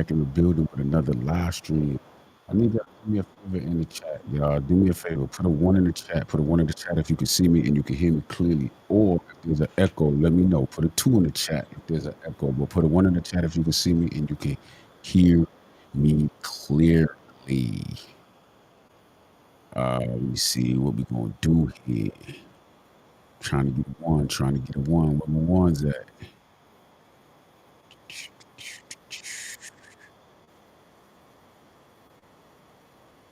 back in the building with another live stream. I need y'all to do me a favor in the chat, y'all. Do me a favor. Put a one in the chat. Put a one in the chat if you can see me and you can hear me clearly. Or if there's an echo, let me know. Put a two in the chat if there's an echo. But put a one in the chat if you can see me and you can hear me clearly. Let me see what we gonna do here. Trying to get a one. Trying to get a one. Where my ones at?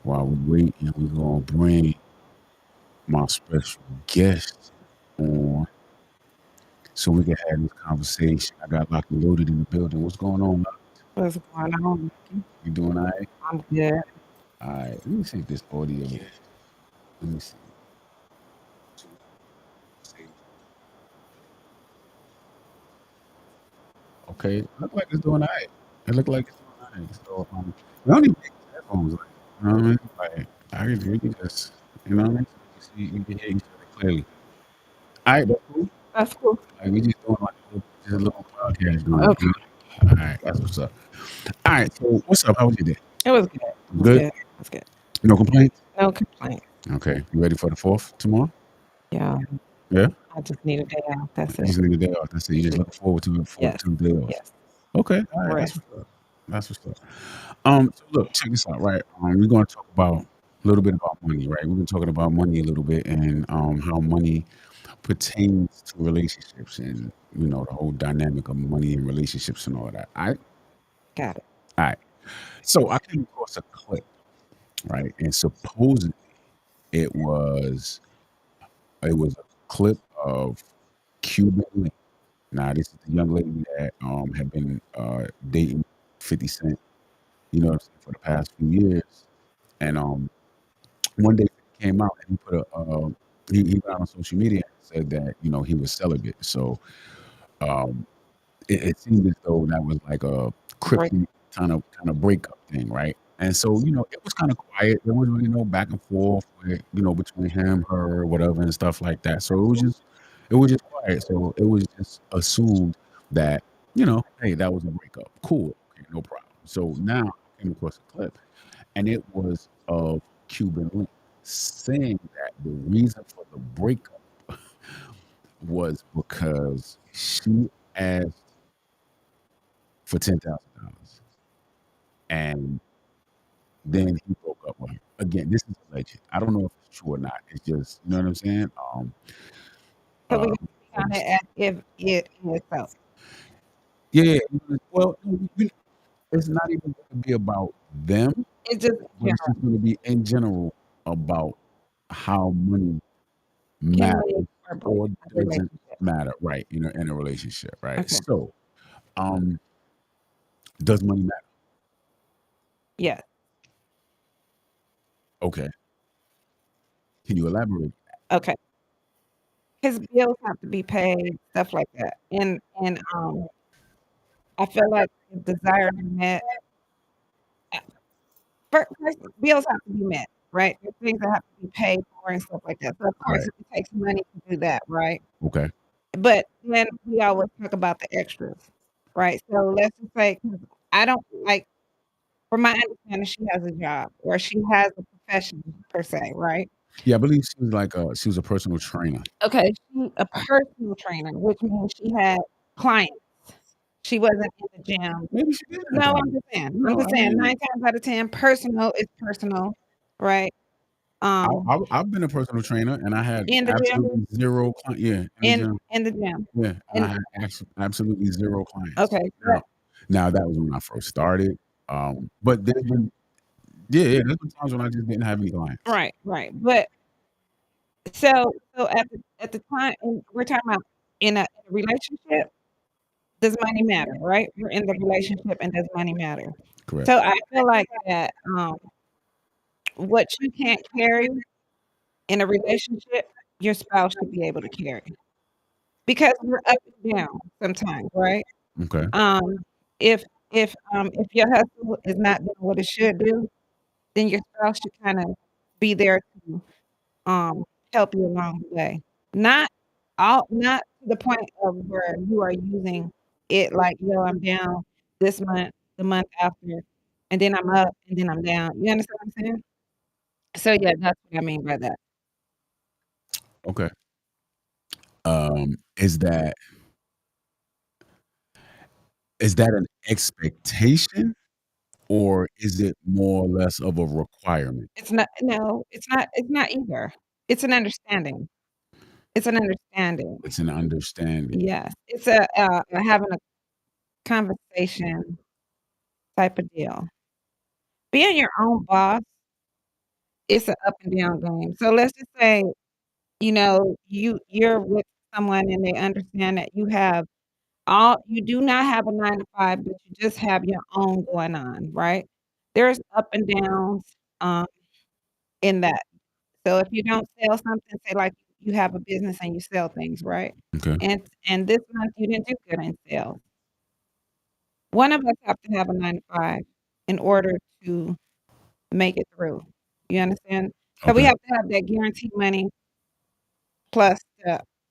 While we waiting, we're gonna bring my special guest on so we can have this conversation. I got locked and loaded in the building. What's going on? What's going on? You doing all right? I'm good. All right. Let me see if this audio. Let me see. Okay. Look like it's doing all right. It look like it's doing all right. So we don't even need headphones. Like, you know what I mean? Like I can we can just you know what I mean? So you can hear each other clearly. All right, that's cool. That's cool. Like we just doing like just a little podcast going. Okay. All right, that's what's up. All right, so what's up? How was your day? It was good. It was Good? good. It was good. No complaints? No complaint. Okay. You ready for the 4th tomorrow? Yeah. Yeah? I just need a day off. That's You it. just need a day off. That's it. You just look forward to it Yes. to the day off. Yes. Okay. All right. Rest. That's what's up. So look, check this out, right? We're gonna talk about a little bit about money, right? We've been talking about money a little bit and how money pertains to relationships and you know the whole dynamic of money and relationships and all that. All right. Got it. All right. So I came across a clip, right? And supposedly it was a clip of Cuban Link. Now this is the young lady that had been dating 50 Cent, you know what I'm saying, for the past few years. And one day he came out and he put he went out on social media and said that, you know, he was celibate. So um it seemed as though that was like a Break. cryptic kind of breakup thing, right? And so, you know, it was kind of quiet. There wasn't really no back and forth with, you know, between him, her, whatever, and stuff like that. So it was just quiet. So it was just assumed that, you know, hey, that was a breakup. Cool. Okay, no problem. So now I came across a clip and it was of Cuban Link saying that the reason for the breakup was because she asked for $10,000 and then he broke up with her. Again, this is alleged. I don't know if it's true or not. It's just, you know what I'm saying? So we Uh, kind of as if it is so. yeah. Well, it's not even going to be about them, It's just but it's just going to be in general about how money can matters lead or break or a doesn't relationship. matter, right? You know, in a relationship, right? Okay. So, um, does money matter? Yes. Okay. Can you elaborate? Okay. His bills have to be paid, stuff like that. And I feel like if desires are met, first bills have to be met, right? There's things that have to be paid for and stuff like that. So of course Right. it takes money to do that, right? Okay. But then we always talk about the extras, right? So let's just say 'cause I don't like from my understanding, she has a job or she has a profession per se, right? Yeah, I believe she was a personal trainer. Okay, she a personal trainer, which means she had clients. She wasn't in the gym. Maybe she did have No, clients. I'm just saying. I'm No, just I saying mean, 9 times out of 10, personal is personal, right? Um, I've been a personal trainer and I had in the gym, absolutely zero clients. Yeah, in the gym. in the gym. Yeah, and I And had absolutely zero clients. okay, but Now that was when I first started. But there's been there's been times when I just didn't have any clients. right. But so at the time and we're talking about in a relationship, does money matter, right? We're in the relationship and does money matter? Correct. So I feel like that what you can't carry in a relationship, your spouse should be able to carry. Because we're up and down sometimes, right? Okay. Um, if your hustle is not doing what it should do, then your spouse should kinda be there to, help you along the way. Not not to the point of where you are using it like, "Yo, I'm down this month. the month after, and then I'm up, and then I'm down. You understand what I'm saying? So, yeah, that's what I mean by that. Okay. Is that an expectation or is it more or less of a requirement? It's not no, it's not either. It's an understanding. It's an understanding. It's an understanding. Yes. It's a having a conversation type of deal. Being your own boss, it's a up and down game. So let's just say, you're with someone and they understand that you do not have a 9 to 5, but you just have your own going on, right? There's up and downs, um, in that. So if you don't sell something, say like you have a business and you sell things, right? Okay. And this month you didn't do good in sales. One of us have to have a 9 to 5 in order to make it through. You understand? So we Okay. have to have that guaranteed money plus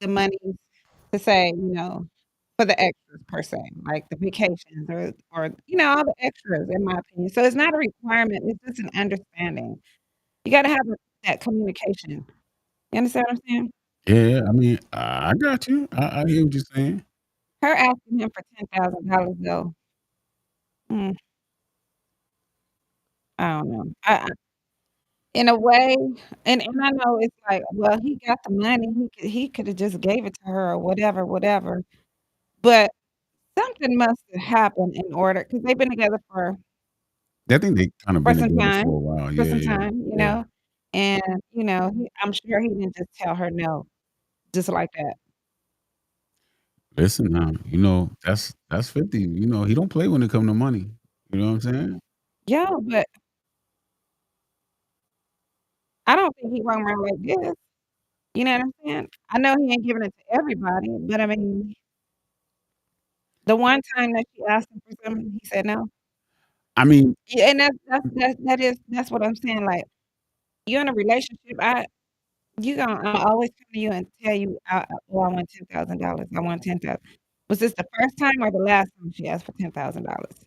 the money to say, for the extras per se, like the vacations or all the extras in my opinion. So it's not a requirement, it's just an understanding. You gotta have that communication. You understand what I'm saying? Yeah, I mean, I got you. I hear what you're saying. Her asking him for $10,000 though, mm, I don't know. In a way, and I know it's like, well, he got the money, he coulda just gave it to her or whatever, whatever, but something must have happened in order because 'cause they've been together I think they kinda for been some together time for a while. for Yeah, some yeah, time, yeah. and, I'm sure he didn't just tell her no, just like that. Listen now, that's 50. He don't play when it come to money. You know what I'm saying? Yeah, but I don't think he run around like this, you know what I'm saying? I know he ain't giving it to everybody, but I mean, the one time that she asked him for something, he said no. I mean, Yeah, and that's what I'm saying, like, you're in a relationship, I'ma always come to you and tell you, "Oh, I want $10,000. I want 10,000." Was this the first time or the last time she asked for $10,000?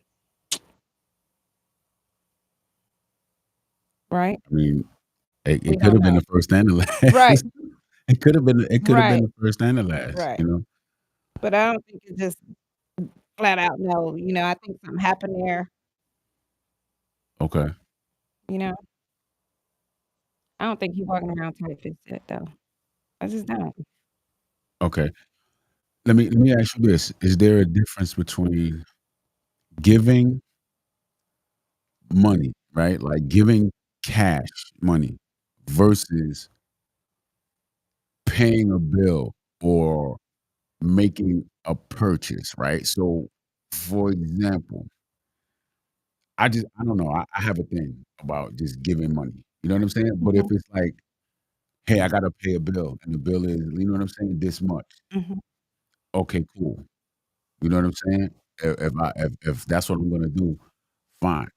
Right? I mean, We it could don't have been know. the first and the Right, last. It could have been right, the first and the last, right. But I don't think it's just flat out no, I think something happened there, Okay, you know? I don't think he walking around tight fisted though. I just don't. okay. Let me ask you this. Is there a difference between giving money, right? Like giving cash money versus paying a bill or making a purchase, right? So, for example, I don't know, I have a thing about just giving money. You know what I'm saying? But if Mhm, it's like, "Hey, I gotta pay a bill," and the bill is, you know what I'm saying, this much. mhm, Okay, cool. You know what I'm saying? If that's what I'm gonna do, fine.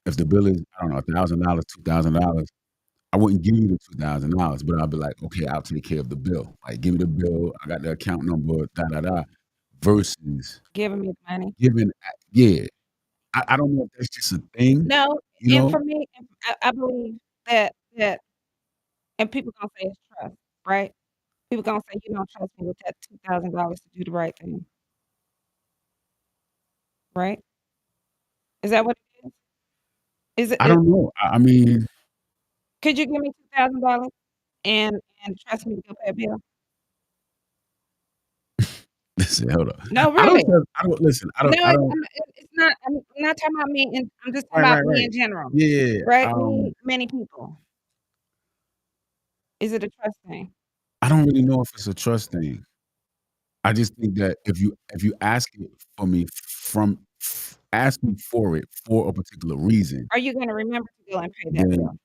If the bill is, I don't know, $1,000, $2,000, I wouldn't give you the $2,000, but I'll be like, "Okay, I'll take care of the bill." Like, "Give me the bill, I got the account number, da, da, da," versus giving me the money. giving a yeah. I don't know if that's just a thing, No, you and know? for me, and I believe that and people gonna say it's trust, right? People gonna say, "You don't trust me with that $2,000 to do the right thing," right? Is that what it is? I Is don't know. I mean, could you give me $2,000 and trust me to go pay a bill? listen, hold on. No, really. I don't listen, No, I don't it's not I'm not talking about me, and I'm just talking right, about right, me right. in general, Yeah, yeah, yeah. right? Many people. Is it a trust thing? I don't really know if it's a trust thing. I just think that if you ask it for me from ask me for it for a particular reason, Are you gonna remember to go and pay that then bill?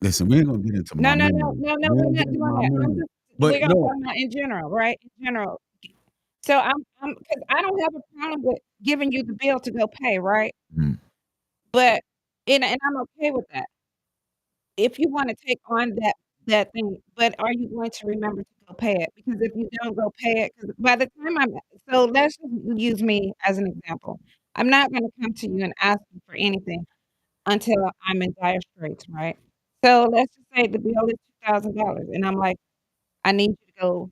listen, we ain't gonna get into No, my no, no, memory. no, no, We we're ain't not gonna get into doing my that. memory. We're But gonna no, talk about in general, right? In general. So because I don't have a problem with giving you the bill to go pay, right? mm, But and I'm okay with that. If you wanna take on that thing, but are you going to remember to go pay it? Because if you don't go pay it, because by the time I'm so let's just use me as an example. I'm not gonna come to you and ask you for anything until I'm in dire straits, right? So let's just say the bill is $2,000 and I'm like, "I need you to go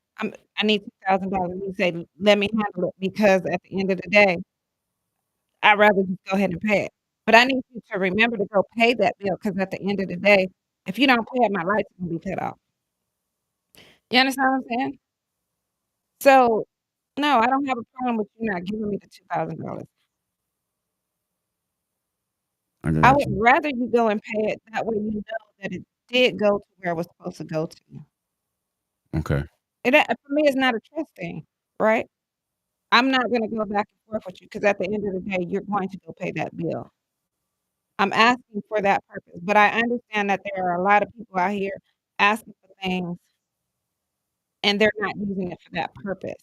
I need $2,000." And you say, "Let me handle it," because at the end of the day, I'd rather just go ahead and pay it. But I need you to remember to go pay that bill because at the end of the day, if you don't pay it, my lights are gonna be cut off. You understand what I'm saying? So, no, I don't have a problem with you not giving me the $2,000. I I got would you. rather you go and pay it, that way you know that it did go to where it was supposed to go to. Okay. For me, it's not a trust thing, right? I'm not gonna go back and forth with you because at the end of the day, you're going to go pay that bill. I'm asking for that purpose, but I understand that there are a lot of people out here asking for things, and they're not using it for that purpose.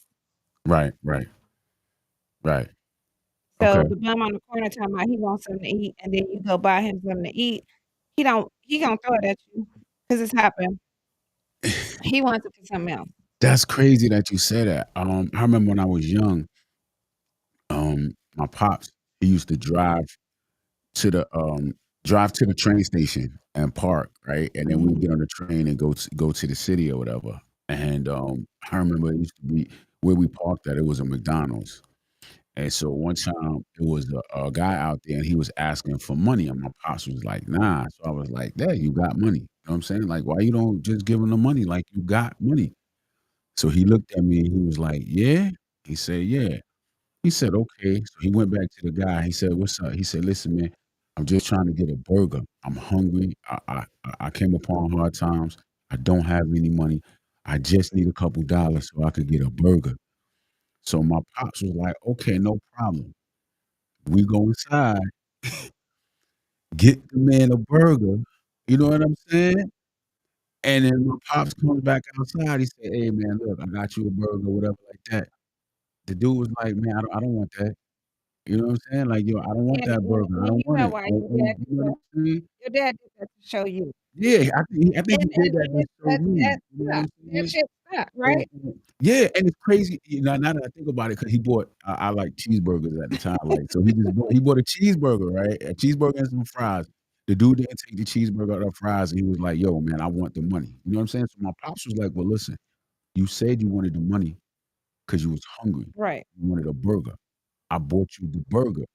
Right, right, right. So Okay. the bum on the corner talking about he wants something to eat, and then you go buy him something to eat, he gonna throw it at you because it's happened. He wants it for something else. That's crazy that you say that. I remember when I was young, my pops, he used to to the drive to the train station and park, right? And then we'd Mhm, get on the train and go to the city or whatever. And I remember it used to be where we parked at, it was a McDonald's. And so one time it was a guy out there and he was asking for money, and my pops was like, nah. So I was like, Dad, you got money. You know what I'm saying? Like, why you don't just give him the money like you got money? So he looked at me and he was like, yeah. He said, yeah. He said, okay. So he went back to the guy. He said, what's up? He said, listen, man, I'm just trying to get a burger. I'm hungry. I came upon hard times. I don't have any money. I just need a couple dollars so I could get a burger. So my pops was like, okay, no problem. We go inside, get the man a burger. You know what I'm saying? And then my pops comes back outside. He said, hey, man, look, I got you a burger, whatever, like that. The dude was like, man, I don't want that. You know what I'm saying? Like, "Yo, I don't want that burger. I and don't you want know it." why You know what I'm saying? your dad did that to show you. Yeah, I think he did that And to it show me. that You know what stuck, I'm that saying? shit stuck, And right? yeah, and it's crazy, now that I think about it, because he bought I like cheeseburgers at the time, like, so he bought a cheeseburger, right? A cheeseburger and some fries. The dude didn't take the cheeseburger or the fries, and he was like, "Yo, man, I want the money." You know what I'm saying? So my pops was like, "Well, listen, you said you wanted the money because you was hungry. Right, You wanted a burger. I bought you the burger.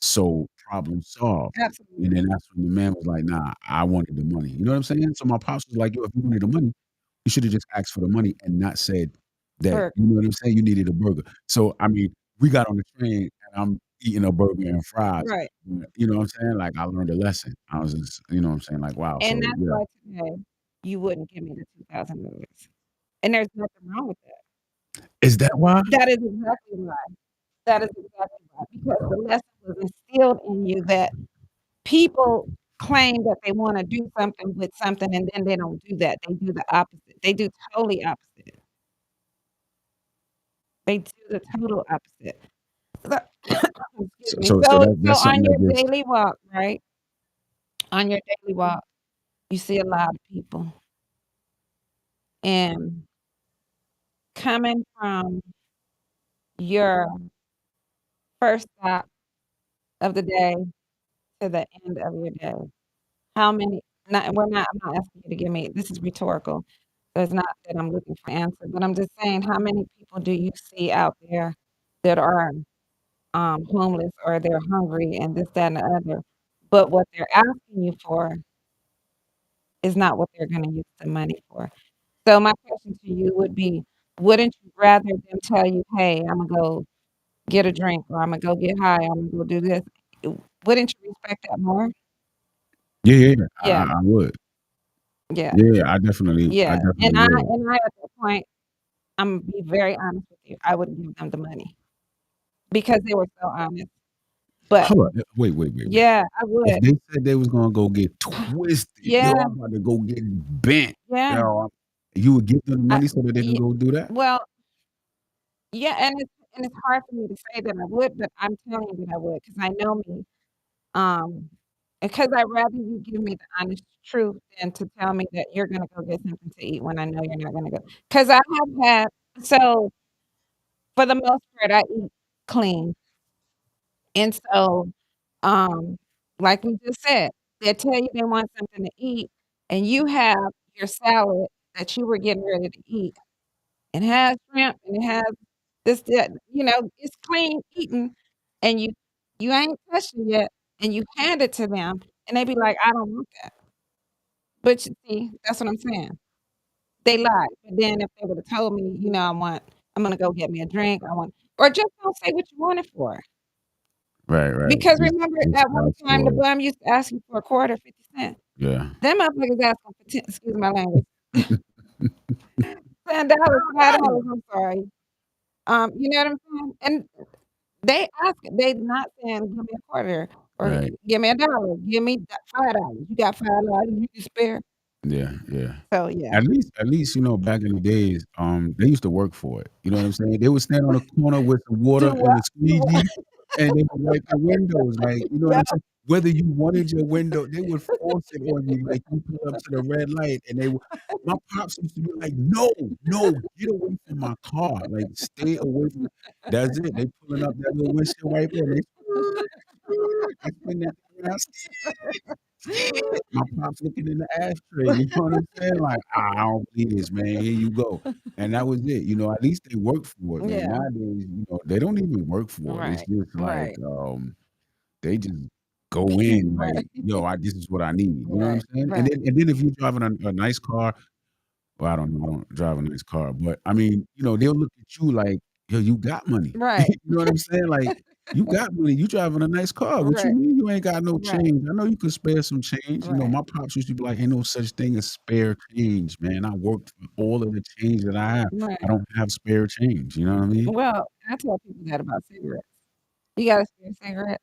So, problem solved. And absolutely. then that's when the man was like, "Nah, I wanted the money." You know what I'm saying? So my pops was like, "Yo, if you wanted the money, you shoulda just asked for the money and not said that," Burger, you know what I'm saying, "you needed a burger." So, I mean, we got on the train and I'm eating a burger and fries. right, You know what I'm saying? Like, I learned a lesson. I was just, you know what I'm saying, like, wow. and So, that's yeah. why today you wouldn't give me the $2,000, and there's nothing wrong with that. Is that why? That is exactly why. That is exactly why, because the lesson was instilled in you that people claim that they wanna do something with something, and then they don't do that, they do the opposite. They do totally opposite. They do the total opposite. So excuse me. So So that's something on that your just daily walk, right? On your daily walk, you see a lot of people, and coming from your first stop of the day to the end of your day, how many I'm not asking you to give me this is rhetorical, so it's not that I'm looking for an answer, but I'm just saying, how many people do you see out there that are, homeless or they're hungry and this, that, and the other, but what they're asking you for is not what they're gonna use the money for? So my question to you would be, wouldn't you rather them tell you, "Hey, Imma go get a drink," or, "Imma go get high, Imma go do this." Wouldn't you respect that more? yeah, yeah, yeah. Yeah, I would. yeah, Yeah, I yeah, definitely would. and I at that point, Imma be very honest with you, I wouldn't give them the money because they were so honest, but Hold up, wait. yeah, I If would. they said they was gonna go get twisted, yo, Yeah, I'm about to go get bent, yeah, yo, you would give them the I money so that they can ye go do that? well, yeah, and it's hard for me to say that I would, but I'm telling you that I would because I know me. Because I'd rather you give me the honest truth than to tell me that you're gonna go get something to eat when I know you're not gonna go. Because I have had so, for the most part, I eat clean, And so, um, like we just said, they tell you they want something to eat, and you have your salad that you were getting ready to eat. It has shrimp and it has this, that, it's clean eating, and you ain't touched it yet, and you hand it to them, and they be like, "I don't want that." But you see, that's what I'm saying. They lied. But then if they would've told me, I'm gonna go get me a drink, I want or just don't say what you want it for. Right, right. Because Just remember just at one ask time the for it. bum used to ask you for a quarter, 50 cents. Yeah. Them motherfuckers asking for 10, excuse my language, $10, $5, I'm sorry. You know what I'm saying? And they not saying, "Give me a quarter," or Right. "Give me a dollar, give me $5. You got $5 you can spare?" Yeah, yeah. So, yeah. At least, back in the days, they used to work for it. You know what I'm saying? They would stand on the corner with some water Do and what? a Do what? squeegee, and they would wipe your windows, like, you know what Yeah. I'm saying? Whether you wanted your window, they would force it on you, like, you pull up to the red light, and they would my pops used to be like, "No, no, get away from my car, like, stay away from" That's it, they pulling up that little windshield wiper, and they they spin that thing around. My pops looking in the ashtray, you know what I'm saying? Like, "I don't believe this, man. Here you go." And that was it, at least they worked for it, man. Yeah. Nowadays, they don't even work for it. It's Right. just like, Right. they just go in like, Right. "Yo, this is what I need." You know what I'm Right. saying? And Right. then if you're driving a nice car, well, I don't know, I don't drive a nice car, but I mean, they'll look at you like, "Yo, you got money." Right. You know what I'm saying? Like, "You got money, you driving a nice car. What you Right. mean you ain't got no Right. change? I know you could spare some change." Right. My pops used to be like, "Ain't no such thing as spare change, man. I worked for all of the change that I have. I Right. don't have spare change." You know what I mean? Well, I tell people that about cigarettes. You got a spare cigarette?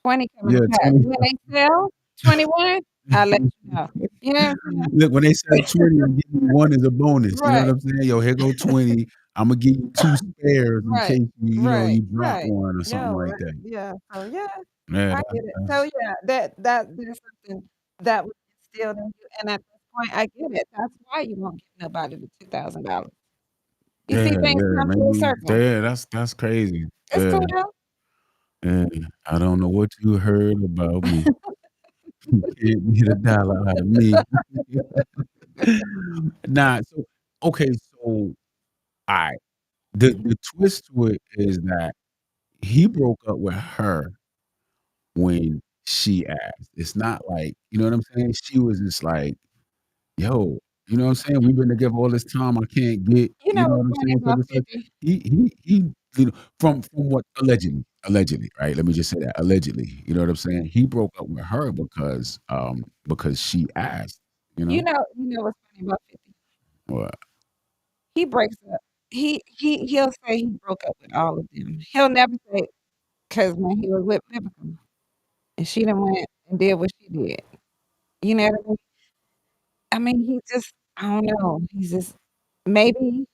20 come in Yeah, a pack. 20. When they sell 21, I'll let you know. You know what I'm saying? Look, when they sell 20 and give you 1 as a bonus, you know what Right. I'm saying? "Yo, here go 20. Imma give you 2 spares in Right. case Right. you drop Right. one or something Yo, like right. that." Yeah. So, yeah, Yeah, I that get it. So, that's yeah, there's something that was instilled in you, and at this point, I get it. That's why you won't give nobody the $2,000. You yeah, see things yeah, come full man. circle. Yeah, that's crazy. It's Yeah, cool though. yeah. I don't know what you heard about me. You can't get a dollar out of me. Nah, so okay, so alright. The twist to it is that he broke up with her when she asked. It's not like, you know what I'm saying? She was just like, "Yo," you know what I'm saying? "We've been together all this time, I can't get" You you know know what's what I'm funny saying? So about it's like 50? he from what allegedly, right? Let me just say that, allegedly, you know what I'm saying? He broke up with her because she asked, you know? You know what's funny about 50? What? He breaks up. He'll say he broke up with all of them. He'll never say, "'Cause when he was with Vivica, and she done went and did what she did." You know what I mean? I mean, he just I don't know. He's just maybe,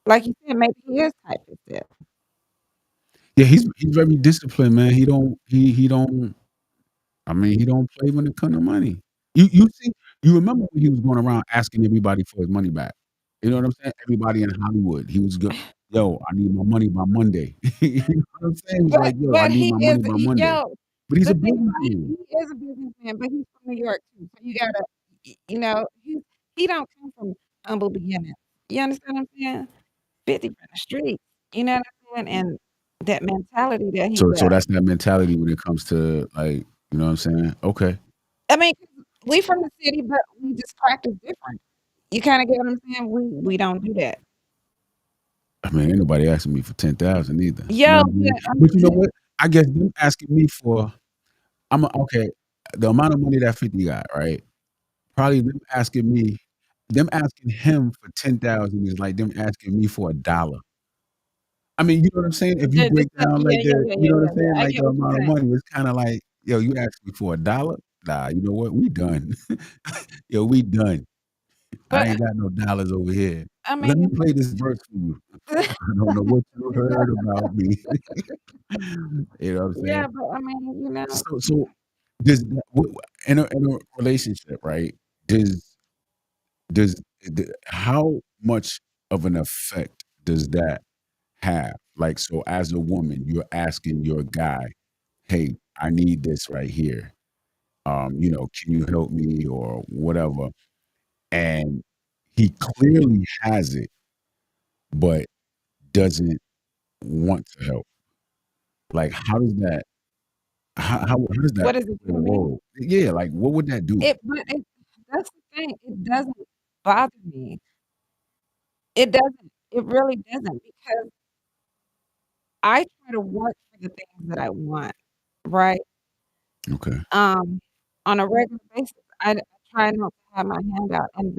like you said, maybe he is type himself. Yeah, he's very disciplined, man. He don't I mean, he don't play when it come to money. You remember when he was going around asking everybody for his money back. You know what I'm saying? Everybody in Hollywood. He was go, "Yo, I need my money by Monday." You know what I'm saying? He was But like, "Yo, I but need he my is money by Monday." But he's the a thing about businessman. he is a businessman, but he's from New York too, so you gotta he don't come from humble beginnings. You understand what I'm saying? 50 from the streets, you know what I'm saying? And that mentality that he So got. that's that mentality when it comes to, like, you know what I'm saying? Okay. I mean, 'cause we from the city, but we just practice different. You kinda get what I'm saying? We don't do that. I mean, ain't nobody asking me for 10,000 either. You know Yo, what I mean? but I But you know mean, what? I guess them asking me for okay, the amount of money that 50 got, right? Probably them asking him for 10,000 is like them asking me for a dollar. I mean, you know what I'm saying? If you the break stuff down yeah, like yeah, the yeah, you yeah, know what yeah, I'm yeah. saying? I Like get the what you're amount of saying. money, it's kinda like, "Yo, you asked me for a dollar? Nah, you know what? We done. Yo, we done. I But, ain't got no dollars over here. I Let me mean play this verse for you. I don't know what you heard about me." You know what I'm saying? Yeah, but I mean, So does that in a relationship, right? Does does how much of an effect does that have? Like, so as a woman, you're asking your guy "Hey, I need this right here. Can you help me?" or whatever, and he clearly has it, but doesn't want to help. Like, how does that What does it play do a to me? role? Yeah, like, what would that do? But that's the thing, it doesn't bother me. It doesn't. It really doesn't because I try to work for the things that I want, right? Okay. Um, on a regular basis, I try not to have my hand out, and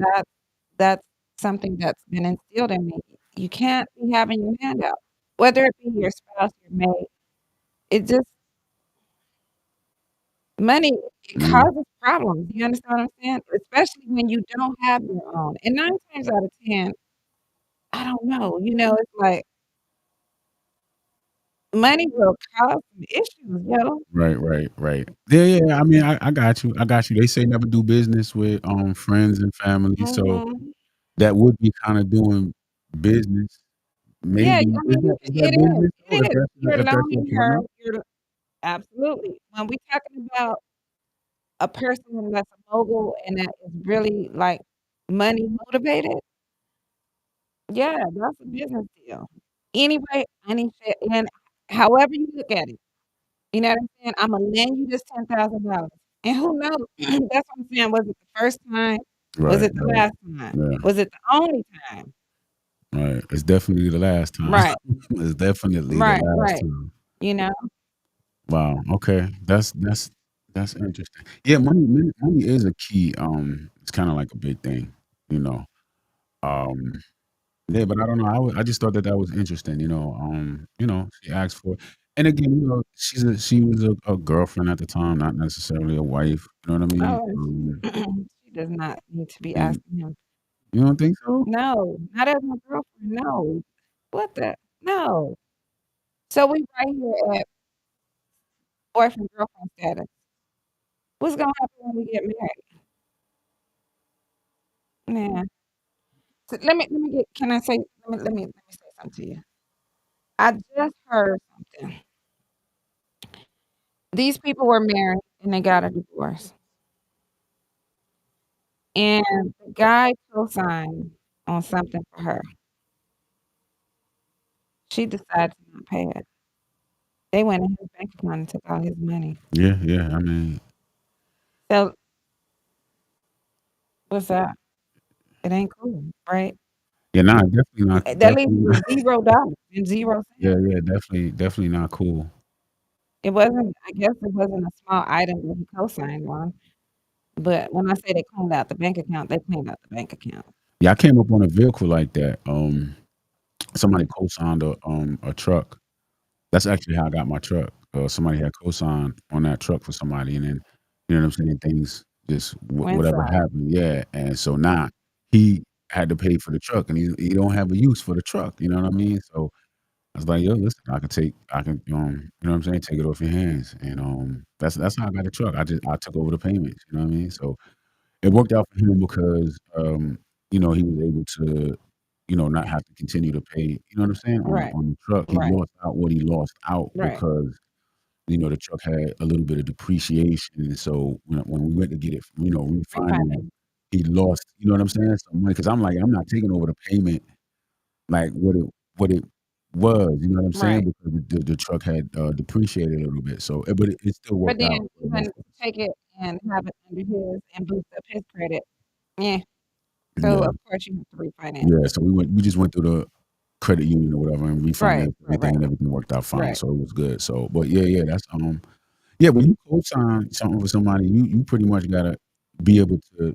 that's something that's been instilled in me. You can't be having your hand out, whether it be your spouse, your mate. It just money, it Yeah. causes problems, you understand what I'm saying? Especially when you don't have your own, and 9 times out of 10, I don't know, it's like money will cause some issues, yo. Right, right, right. Yeah, yeah, I mean, I got you, I got you. They say never do business with, friends and family, so Mhm. that would be kinda doing business. Yeah, Maybe. I mean, you Is can that business though, it is. You're if that's your loaning her, partner? absolutely. When we talking about a person that's a mogul and that is really, like, money motivated, yeah, that's a business deal. Anyway, any shit and however you look at it, you know what I'm saying? Imma lend you this $10,000, and who knows? That's what I'm saying, was it the first time? Was Right, it the right. last time? Yeah, Was it the only time? right. It's definitely the last time. Right, It's definitely the right, last right, time. you know? Wow, okay. That's interesting. Yeah, money is a key, it's kinda like a big thing, you know? Um Yeah, but I don't know. I just thought that that was interesting. She asked for it. And again, she was a girlfriend at the time, not necessarily a wife. You know what I mean? Oh, she does not need to be And asking him. you don't think so? No, not as my girlfriend, no. What the no. So we right here at boyfriend, girlfriend status. What's gonna happen when we get married? Nah. So let me get can I say let me say something to you. I just heard something. These people were married and they got a divorce, and the guy co-signed on something for her. She decided to not pay it. They went in his bank account and took all his money. Yeah, yeah. I mean, So, what's that? It ain't cool, right? yeah, nah, definitely not. That leaves Definitely you not. with $0 and 0 Yeah, cents. yeah, definitely not cool. I guess it wasn't a small item that he co-signed on, but when I say they cleaned out the bank account, they cleaned out the bank account. Yeah, I came up on a vehicle like that. Somebody co-signed a truck. That's actually how I got my truck. Somebody had co-signed on that truck for somebody, and then you know what I'm saying. Things just Went whatever south. happened, yeah. And so now he had to pay for the truck, and he don't have a use for the truck. You know what I mean? So I was like, yo, listen, I can you know what I'm saying, take it off your hands, and that's how I got the truck. I took over the payments. You know what I mean? So it worked out for him because he was able to not have to continue to pay, you know what I'm saying, Right, on the truck. He right, lost out what he lost out right. because, the truck had a little bit of depreciation, and so when we went to get it, refinanced, Refinance. he lost, you know what I'm saying, some money. Because 'cause I'm like, I'm not taking over the payment like what it was, you know what I'm saying, Right. because the truck had, depreciated a little bit, so but it still But worked out then for the even most to part. take it and have it under his and boost up his credit, yeah. So, Yeah, of course, you have to refinance yeah, it. so we just went through the credit union or whatever and Right, refinanced right, everything, right, and everything worked out fine, right. so it was good, so but yeah, yeah, that's, yeah, when you co-sign something for somebody, you pretty much gotta be able to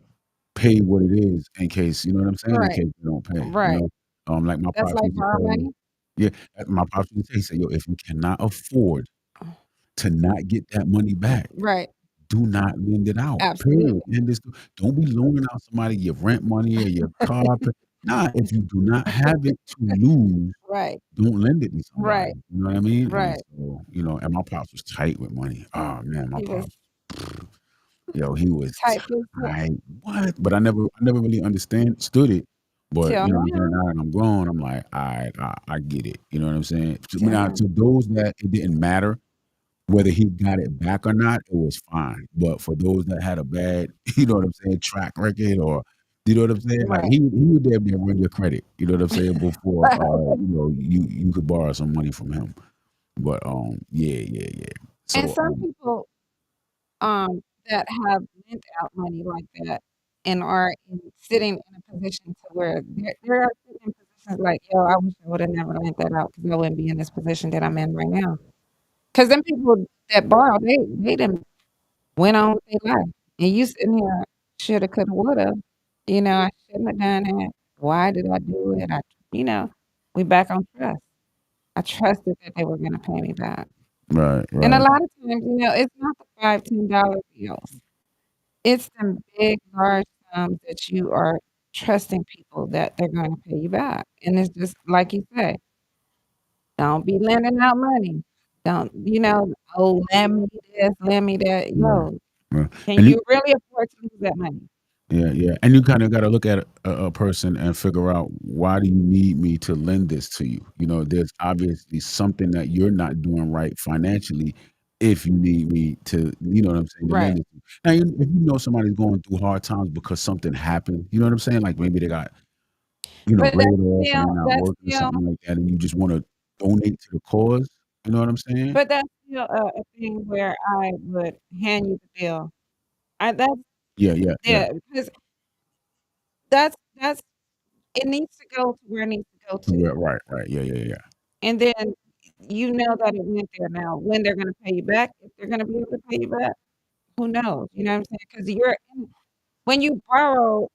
pay what it is in case, you know what I'm saying, in Right, case they don't pay, you right. know? Like my That's pops like used to borrow tell me, money? yeah, my pops used to say, he said, "Yo, if you cannot afford to not get that money back, Right. do not lend it out, period, Absolutely. end this. Don't be loaning out somebody your rent money or your car pa Nah, if you do not have it to lose, Right, don't lend it to somebody, right, you know what I mean? And right. so, and my pops was tight with money. Oh, man, my He was pops, yo, he was tight-fisted tight. What? But I never really stood it, but, till you know what I'm saying, now, now that I'm grown, I'm like, "Alright, I get it." You know what I'm saying? till Now now. to those that it didn't matter, whether he got it back or not, it was fine. But for those that had a bad, you know what I'm saying, track record or you know what I'm saying? Like Right. he would damn near run your credit, you know what I'm saying, before you could borrow some money from him. But yeah, yeah, yeah. And So some people, that have lent out money like that and are sitting in a position to where they're sitting in positions like, "Yo, I wish I woulda never lent that out because I wouldn't be in this position that I'm in right now." Because them people that borrow, they done went on with their life, and you sitting here, shoulda, coulda, woulda, I shouldn't have done that. Why did I do it? You know, we back on trust. I trusted that they were gonna pay me back. right, And a right, lot of times, it's not the $5, $10 bills. It's them big, large sums that you are trusting people that they're gonna pay you back, and it's just like you say, don't be lending out money. Don't "Oh, lend me this, lend me that." right, Yo, right. can And you you really afford to lose that money? yeah, yeah, and you kinda gotta look at a person and figure out, "Why do you need me to lend this to you?" You know, there's obviously something that you're not doing right financially if you need me to you know what I'm saying, to Right. lend it to you. Now, if you know somebody's going through hard times because something happened, you know what I'm saying? Like, maybe they got, But laid off or they're not that's working or still something like that, and you just wanna donate to the cause, you know what I'm saying? a thing where I would hand you the bill. I that's Yeah, yeah, yeah. yeah, because that's it needs to go to where it needs to go to. Yeah, right, right. Yeah, yeah, yeah. And then you know that it went there now. When they're gonna pay you back, if they're gonna be able to pay you back, who knows? You know what I'm saying? Because when you borrow,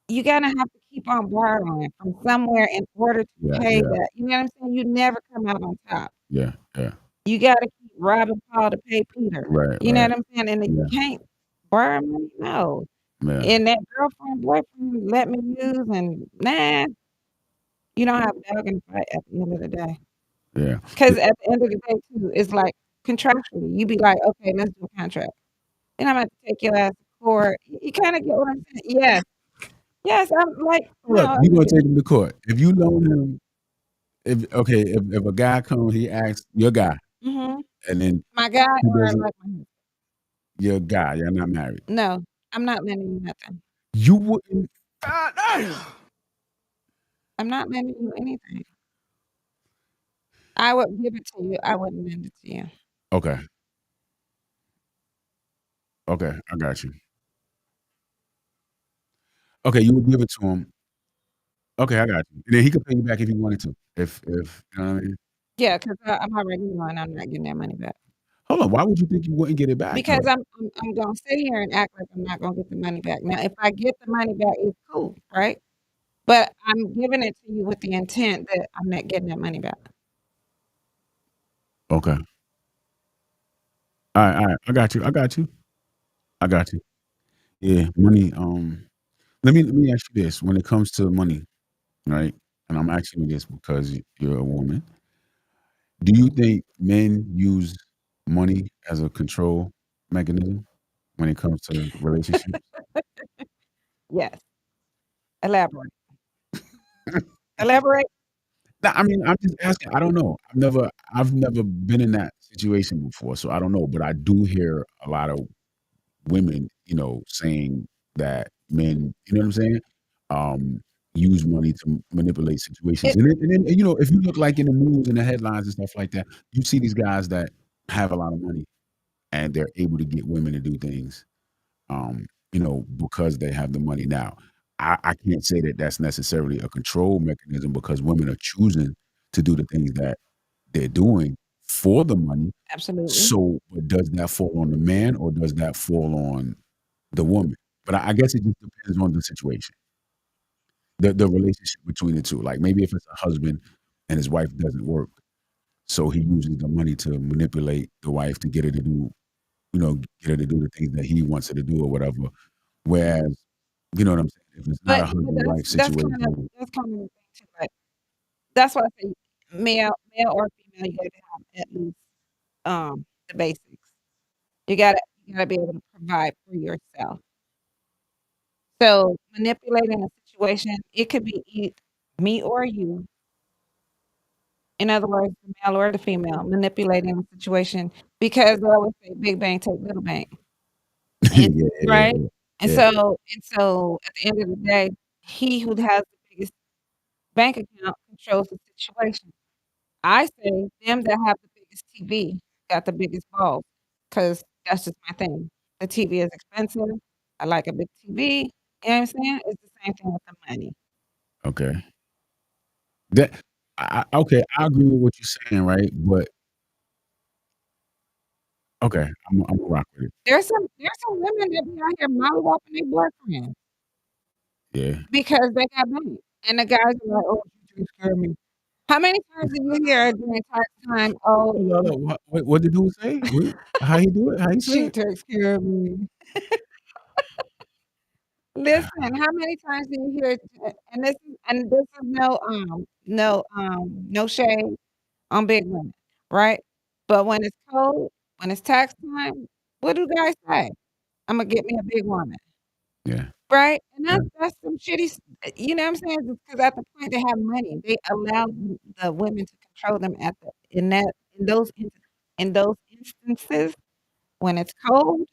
you gonna have to keep on borrowing from somewhere in order to Yeah, pay yeah, that. You know what I'm saying? You never come out on top. yeah, yeah. You gotta keep robbing Paul to pay Peter. Right, You know right. what I'm saying? And you Yeah, can't borrow money, no. yeah, And that girlfriend, boyfriend let me use and nah, you don't have a dog in the fight at the end of the day. yeah. 'Cause at the end of the day too, it's like contractually, you be like, "Okay, let's do a contract." Then I'm about to take your ass to court. You kinda get what I'm saying? Yes. Yes, I'm like, Hold up, no, you gonna take him to court. If you loan him if okay, if a guy comes, he asks your guy, mhm. and then My guy he or doesn't like my your guy, you're not married. no, I'm not lending you nothing. You wouldn't God damn! I'm not lending you anything. I would give it to you, I wouldn't lend it to you. Okay, okay, I got you. Okay, you would give it to him. Okay, I got you. And then he could pay you back if he wanted to. If you know what I mean? Yeah, 'cause I'm already knowing I'm not getting that money back. Hold on, why would you think you wouldn't get it back Because though? I'm gonna sit here and act like I'm not gonna get the money back. Now, if I get the money back, it's cool, right? But I'm giving it to you with the intent that I'm not getting that money back. Okay. Alright, I got you, I got you, I got you. Yeah, money, let me ask you this, when it comes to money, right? And I'm asking you this because you're a woman. Do you think men use money as a control mechanism when it comes to relationships? Yes. Elaborate. Elaborate? No, I mean, I'm just asking. I don't know. I've never been in that situation before, so I don't know. But I do hear a lot of women, saying that men, you know what I'm saying, um, use money to manipulate situations. It And then, if you look like in the news and the headlines and stuff like that, you see these guys that have a lot of money and they're able to get women to do things, because they have the money. Now, I can't say that that's necessarily a control mechanism because women are choosing to do the things that they're doing for the money. absolutely. So, but does that fall on the man or does that fall on the woman? But I guess it just depends on the situation, the relationship between the two. Like maybe if it's a husband and his wife doesn't work, so he uses the money to manipulate the wife to get her to do, get her to do the things that he wants her to do or whatever. Whereas, you know what I'm saying? If it's not a But husband wife situation, that's kind of the thing too, like, that's why I say male or female, you gotta have at least, the basics. You gotta be able to provide for yourself. So, manipulating a situation, it could be me or you, In other words, the male or the female manipulating the situation because they always say big bank take little bank. And Yeah, yeah, right? yeah. Yeah. And so at the end of the day, he who has the biggest bank account controls the situation. I say them that have the biggest TV got the biggest balls, cause that's just my thing. The TV is expensive. I like a big TV. You know what I'm saying? It's the same thing with the money. Okay. That okay, I agree with what you're saying, right? But okay, Imma rock with it. There's some women that be out here mollywopping their boyfriends Yeah. because they got money, and the guys are like, "Oh, you just scared me." How many times do you hear during tax time, "Oh, Hold up, what did dude say? What how he do it? How he say she it? takes care of me." Listen, how many times do you hear it? And this is no shade on big women, right? But when it's cold, when it's tax time, what do guys say? "Imma get me a big woman." Yeah, Right? And yeah. that's some shitty you know what I'm saying? Because at the point they have money, they allow the women to control them at the in those instances when it's cold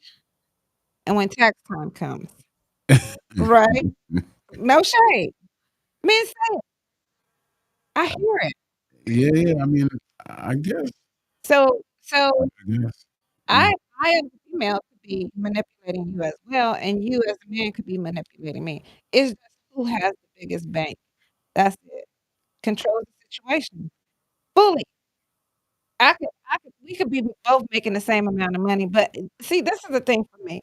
and when tax time comes, right? No shade. Men say it. I hear it. Yeah, yeah, I mean, I guess, So I guess. I Mm, I as a female could be manipulating you as well, and you as a man could be manipulating me. It's just who has the biggest bank. That's it. Controls the situation fully. I could we could be both making the same amount of money, but see, this is the thing for me.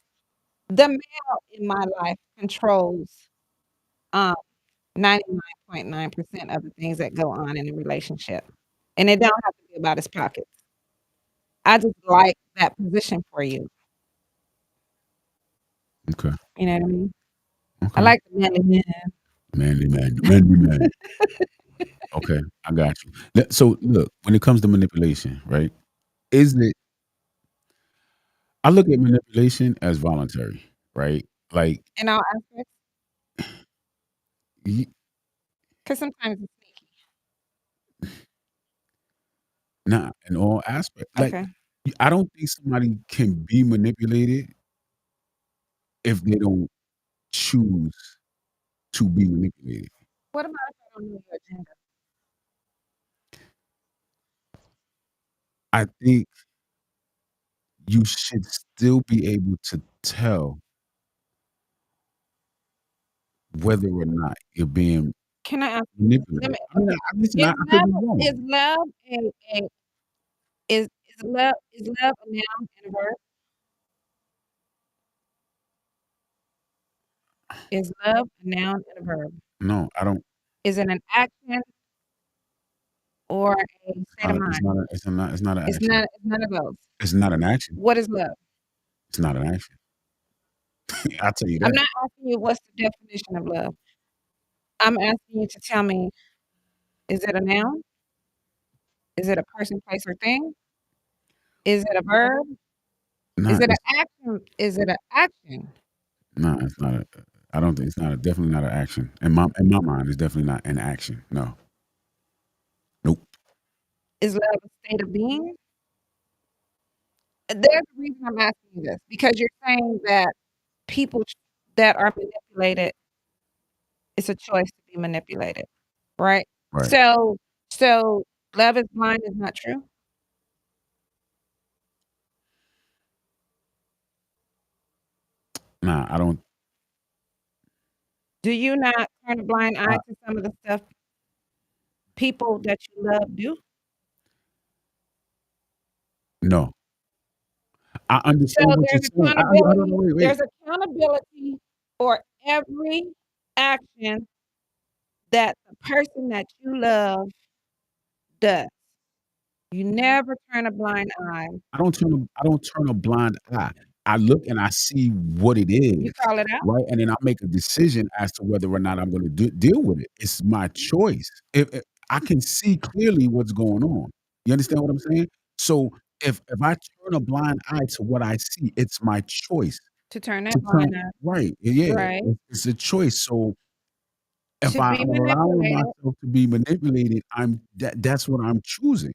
The male in my life controls, um, 99.9% of the things that go on in a relationship, and it don't have to be about his pockets. I just like that position for you. okay, You know what I mean? I okay. like the manly man. Manly man. Okay, I got you. So look, when it comes to manipulation, right? Is it I look at manipulation as voluntary, right? Like, In all aspects, y 'cause sometimes it's sneaky. not in all aspects. Like, Okay. I don't think somebody can be manipulated if they don't choose to be manipulated. What about if I don't know your agenda? I think you should still be able to tell whether or not you're being Can I ask you this? Let manipulated. me I mean, okay. listen, Is I could be is wrong. love a is love a noun and a verb? Is love a noun and a verb? No, I don't. Is it an action or a state of It's mind? not. It's not an action. It's none of those. It's not an action. What is love? It's not an action. I'll tell you I'm that. not asking you what's the definition of love. I'm asking you to tell me, is it a noun? Is it a person, place, or thing? Is it a verb? Is Not. it an It's action? Is it an action? no. It's not a. I don't think it's not a. Definitely not an action. In my mind, it's definitely not an action. No. Nope. Is love a state of being? There's a reason I'm asking you this because you're saying that people that are manipulated, it's a choice to be manipulated, right? Right. So so love is blind is not true? Nah. I don't. Do you not turn a blind eye I, to some of the stuff people that you love do? no. I So understand what you're there's saying. Hold on. accountability Wait. Wait. there's accountability for every action that the person that you love does. You never turn a blind eye. I don't turn a blind eye. I look and I see what it You is, call it out. right? And then I make a decision as to whether or not I'm gonna deal with it. It's my choice. If I can see clearly what's going on. You understand what I'm saying? So if I turn a blind eye to what I see, it's my choice To turn that to turn blind eye. right. Yeah, Right. it's a choice. So If To I'm be allowing manipulated. myself to be manipulated, that's what I'm choosing.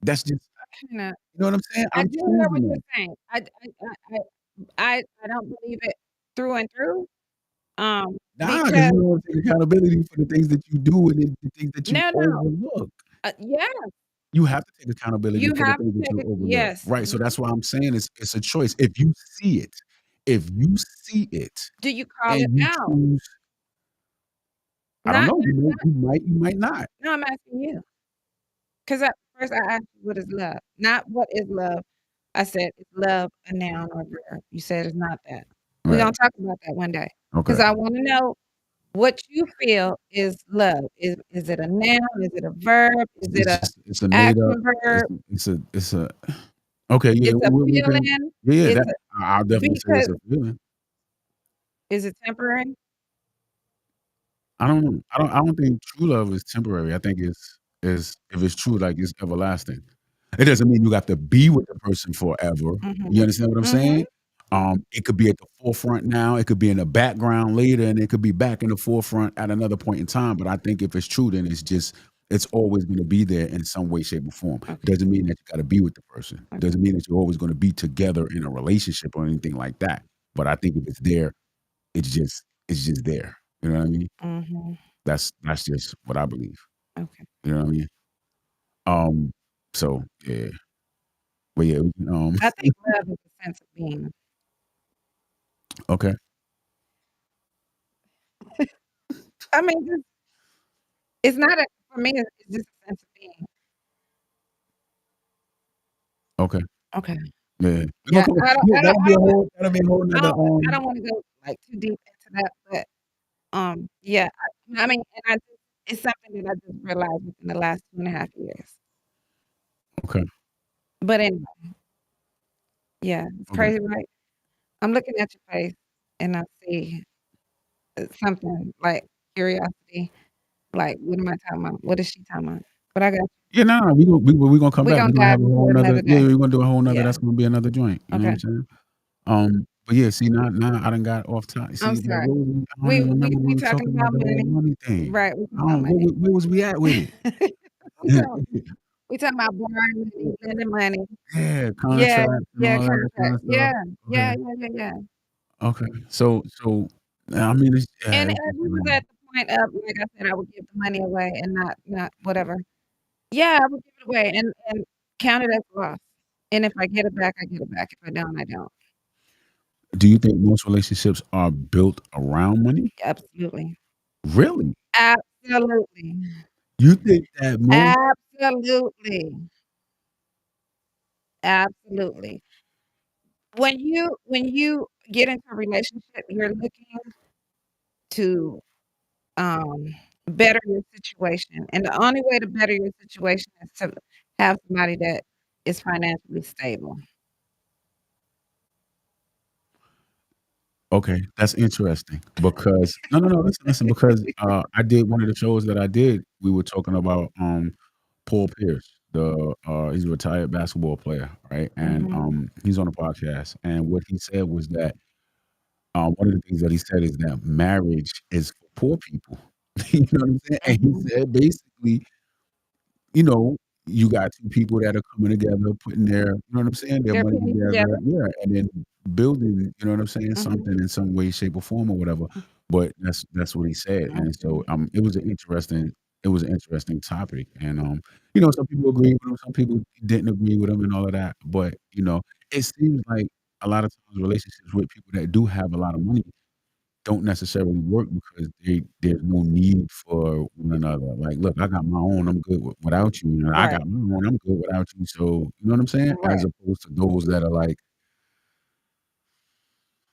That's just Kinda you know what I'm saying? I I'm do hear what choosing you're that. saying. I don't believe it through and through, Nah, because because you don't wanna take accountability for the things that you do and the things that you no, overlook. yeah, You have to take accountability you for the have to things that take you it overlook, yes, right? So that's why I'm saying it's a choice. If you see it do you call and it you out? choose I don't Not know, not not you might not. no, I'm asking you, 'cause at first I asked you what is love, not what is love. I said, "Is love a noun or a verb?" You said it's not that. We Right. gonna talk about that one day, Okay. 'cause I wanna know what you feel is love. Is it a noun? Is it a verb? Is it It's a just it's a made up action verb? it's a okay, yeah, It's a we can feeling? yeah, It's that a I'll definitely say it's because a feeling. is it temporary? I don't know. I don't think true love is temporary. I think it's if it's true, like, it's everlasting. It doesn't mean you have to be with the person forever. You Mhm. understand what I'm Mhm. saying? It could be at the forefront now, it could be in the background later, and it could be back in the forefront at another point in time, but I think if it's true, then it's always gonna be there in some way, shape, or form. It Okay, doesn't mean that you gotta be with the person. It okay. doesn't mean that you're always gonna be together in a relationship or anything like that, but I think if it's there, it's just there. You know what I mean? Mhm. That's just what I believe. Okay. You know what I mean? Um, so yeah, but yeah, I think love is a sense of being. okay, I mean, just it's not a for me, it's just a sense of being. okay, Okay. yeah. We're gonna Yeah, come yeah, that'll be a whole I nother, don't I don't wanna go, like, too deep into that, but, yeah, I mean, and I just it's something that I just realized within the last 2.5 years. okay, But anyway, yeah, it's okay. crazy, right? I'm looking at your face, and I see, something like curiosity, like, what am I talking about? What is she talking about? But I got Yeah, no, no, we gonna come we back. gonna We're gonna dive have a into whole it nother another yeah, day. we're gonna do a whole nother Yeah, that's gonna be another joint, you know what I'm okay. saying? But yeah, see, now I done got off top I'm see, like, sorry. what was we I don't even remember when We we were talking talking about about the whole money. money thing. Right, we I talking about don't money. where was we at with it? I'm talking we talking about borrowing money, lending money. Yeah, Yeah, contract and yeah, all that kind contract. of stuff. Yeah, Okay, yeah, yeah, yeah, yeah. okay. So, I mean, And it's just, we was at the point of, like I said, I would give the money away and not whatever. Yeah, I would give it away and count it as loss. And if I get it back, I get it back. If I don't, I don't. do you think most relationships are built around money? Absolutely. Really? Absolutely. You think that most Absolutely. Absolutely. When you get into a relationship, you're looking to, um, better your situation, and the only way to better your situation is to have somebody that is financially stable. okay, that's interesting because no, listen, because, I did one of the shows that I did, we were talking about, Paul Pierce, he's a retired basketball player, right? And, Mhm, he's on a podcast, and what he said was that, one of the things that he said is that marriage is for poor people. You know what I'm saying? And he mhm. said basically you know, you got 2 people that are coming together, putting their you know what I'm saying, their They're money penny together together. yeah, and then building, you know what I'm saying, Mhm, something in some way, shape, or form or whatever, mm, but that's what he said, and so, mhm. it was an interesting topic, and, some people agree with him, some people didn't agree with him and all of that, but, it seems like a lot of times relationships with people that do have a lot of money don't necessarily work because there's no need for one another. Like, "Look, I got my own, I'm good without you, and I Right, got my own, I'm good without you." So, you know what I'm saying? As right. opposed to those that are like,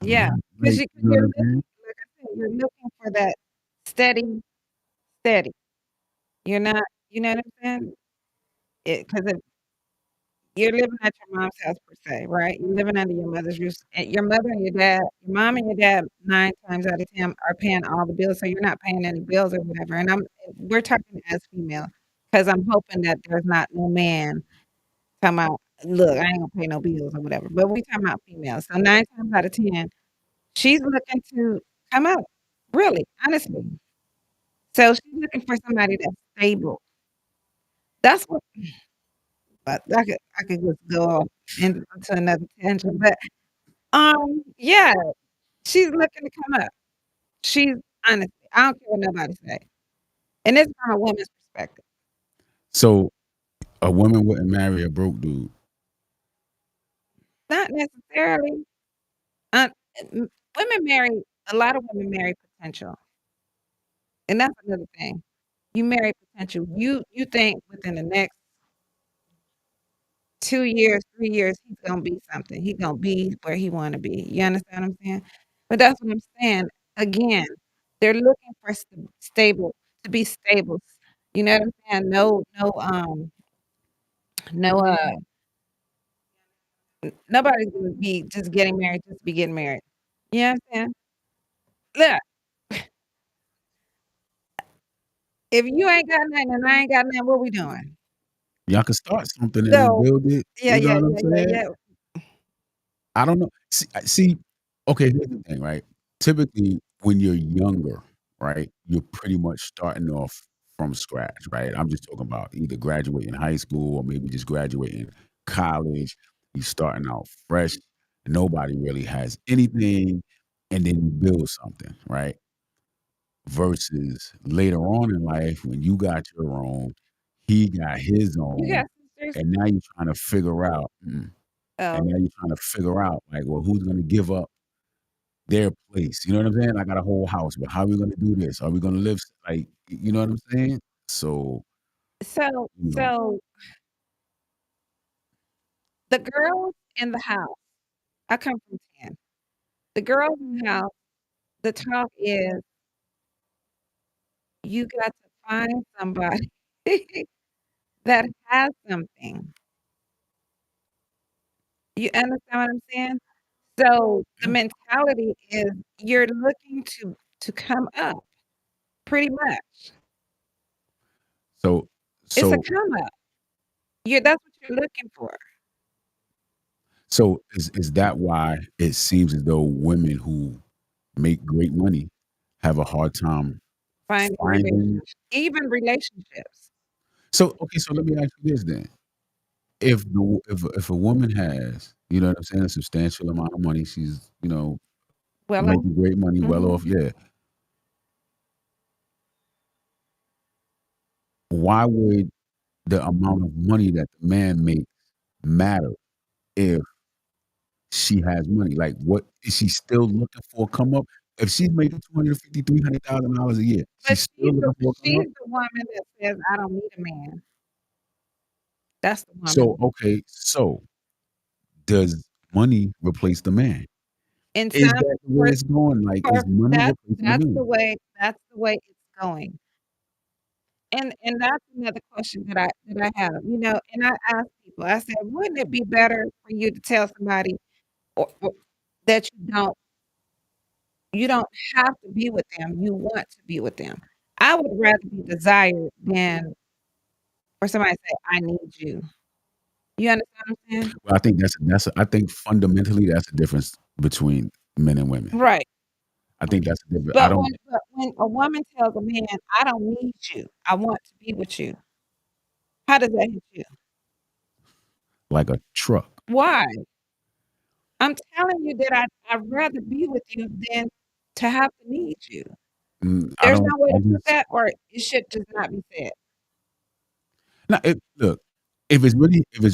Yeah, like, 'cause you know you're what I'm looking saying? like I said, you're looking for that steady steady. You're not you know what I'm saying? It 'cause if you're living at your mom's house per se, right? You're living under your mother's roof, and your mother and your dad your mom and your dad 9 times out of 10 are paying all the bills, so you're not paying any bills or whatever, and we're talking as female, 'cause I'm hoping that there's not no man talking about, "Look, I ain't gonna pay no bills," or whatever, but we talking about females, so 9 times out of 10, she's looking to come out, really, honestly. So she's looking for somebody that's stable. That's what but I could just go off into another tangent, but, yeah, she's looking to come up. She's honestly, I don't care what nobody say, and it's from a woman's perspective. So a woman wouldn't marry a broke dude. Not necessarily, uh, m women marry a lot of women marry potential, and that's another thing. You marry potential. You think within the next 2 years, 3 years, he's gonna be something. He's gonna be where he wanna be. You understand what I'm saying? But that's what I'm saying. Again, they're looking for stable to be stable. You know what I'm saying? No, nobody's gonna be just getting married just to be getting married. You know what I'm saying? Look, if you ain't got nothing and I ain't got nothing, what we doing? Y'all can start something and then So, build it, yeah, you know yeah, what I'm yeah, yeah, saying? yeah. I don't know. See, okay, here's the thing, right? Typically, when you're younger, right, you're pretty much starting off from scratch, right? I'm just talking about either graduating high school or maybe just graduating college. You're starting out fresh. Nobody really has anything, and then you build something, right? Versus later on in life when you got your own, he got his You own, got sisters? and now you're trying to figure out, and Oh, now you're trying to figure out, like, well, who's gonna give up their place? You know what I'm saying? I got a whole house, but how are we gonna do this? Are we gonna live like, you know what I'm saying? So, you know, so the girls in the house, I come from 10. The girls in the house, the talk is you got to find somebody that has something. You understand what I'm saying? So the yeah. mentality is you're looking to come up pretty much. So It's a so come up. That's what you're looking for. so is that why it seems as though women who make great money have a hard time Finding finding. even relationships. So, okay, so let me ask you this then. If a woman has, you know what I'm saying, a substantial amount of money, she's, Well, making great money, well mhm. off, yeah. Why would the amount of money that the man makes matter if she has money? Like, what is she still looking for a come up? If she's making 250, $300,000 a year, But she's still looking for a come she's up? the woman that says, "I don't need a man." That's the So, woman. okay, so does money replace the man? In Is some that the way for it's going? Like, for is money that replacing the man? that's the way it's going. And that's another question that I have, and I ask people, I said, "Wouldn't it be better for you to tell somebody or that you don't have to be with them, you want to be with them?" I would rather be desired than for somebody to say, "I need you." You understand what I'm saying? Well, I think I think fundamentally that's the difference between men and women. Right. I think that's the difference. I don't But when a woman tells a man, "I don't need you, I want to be with you," how does that hit you? like a truck. Why? I'm telling you that I'd rather be with you than to have to need you. I There's don't no way I to put just that, or it should just not be said. no, look, if it's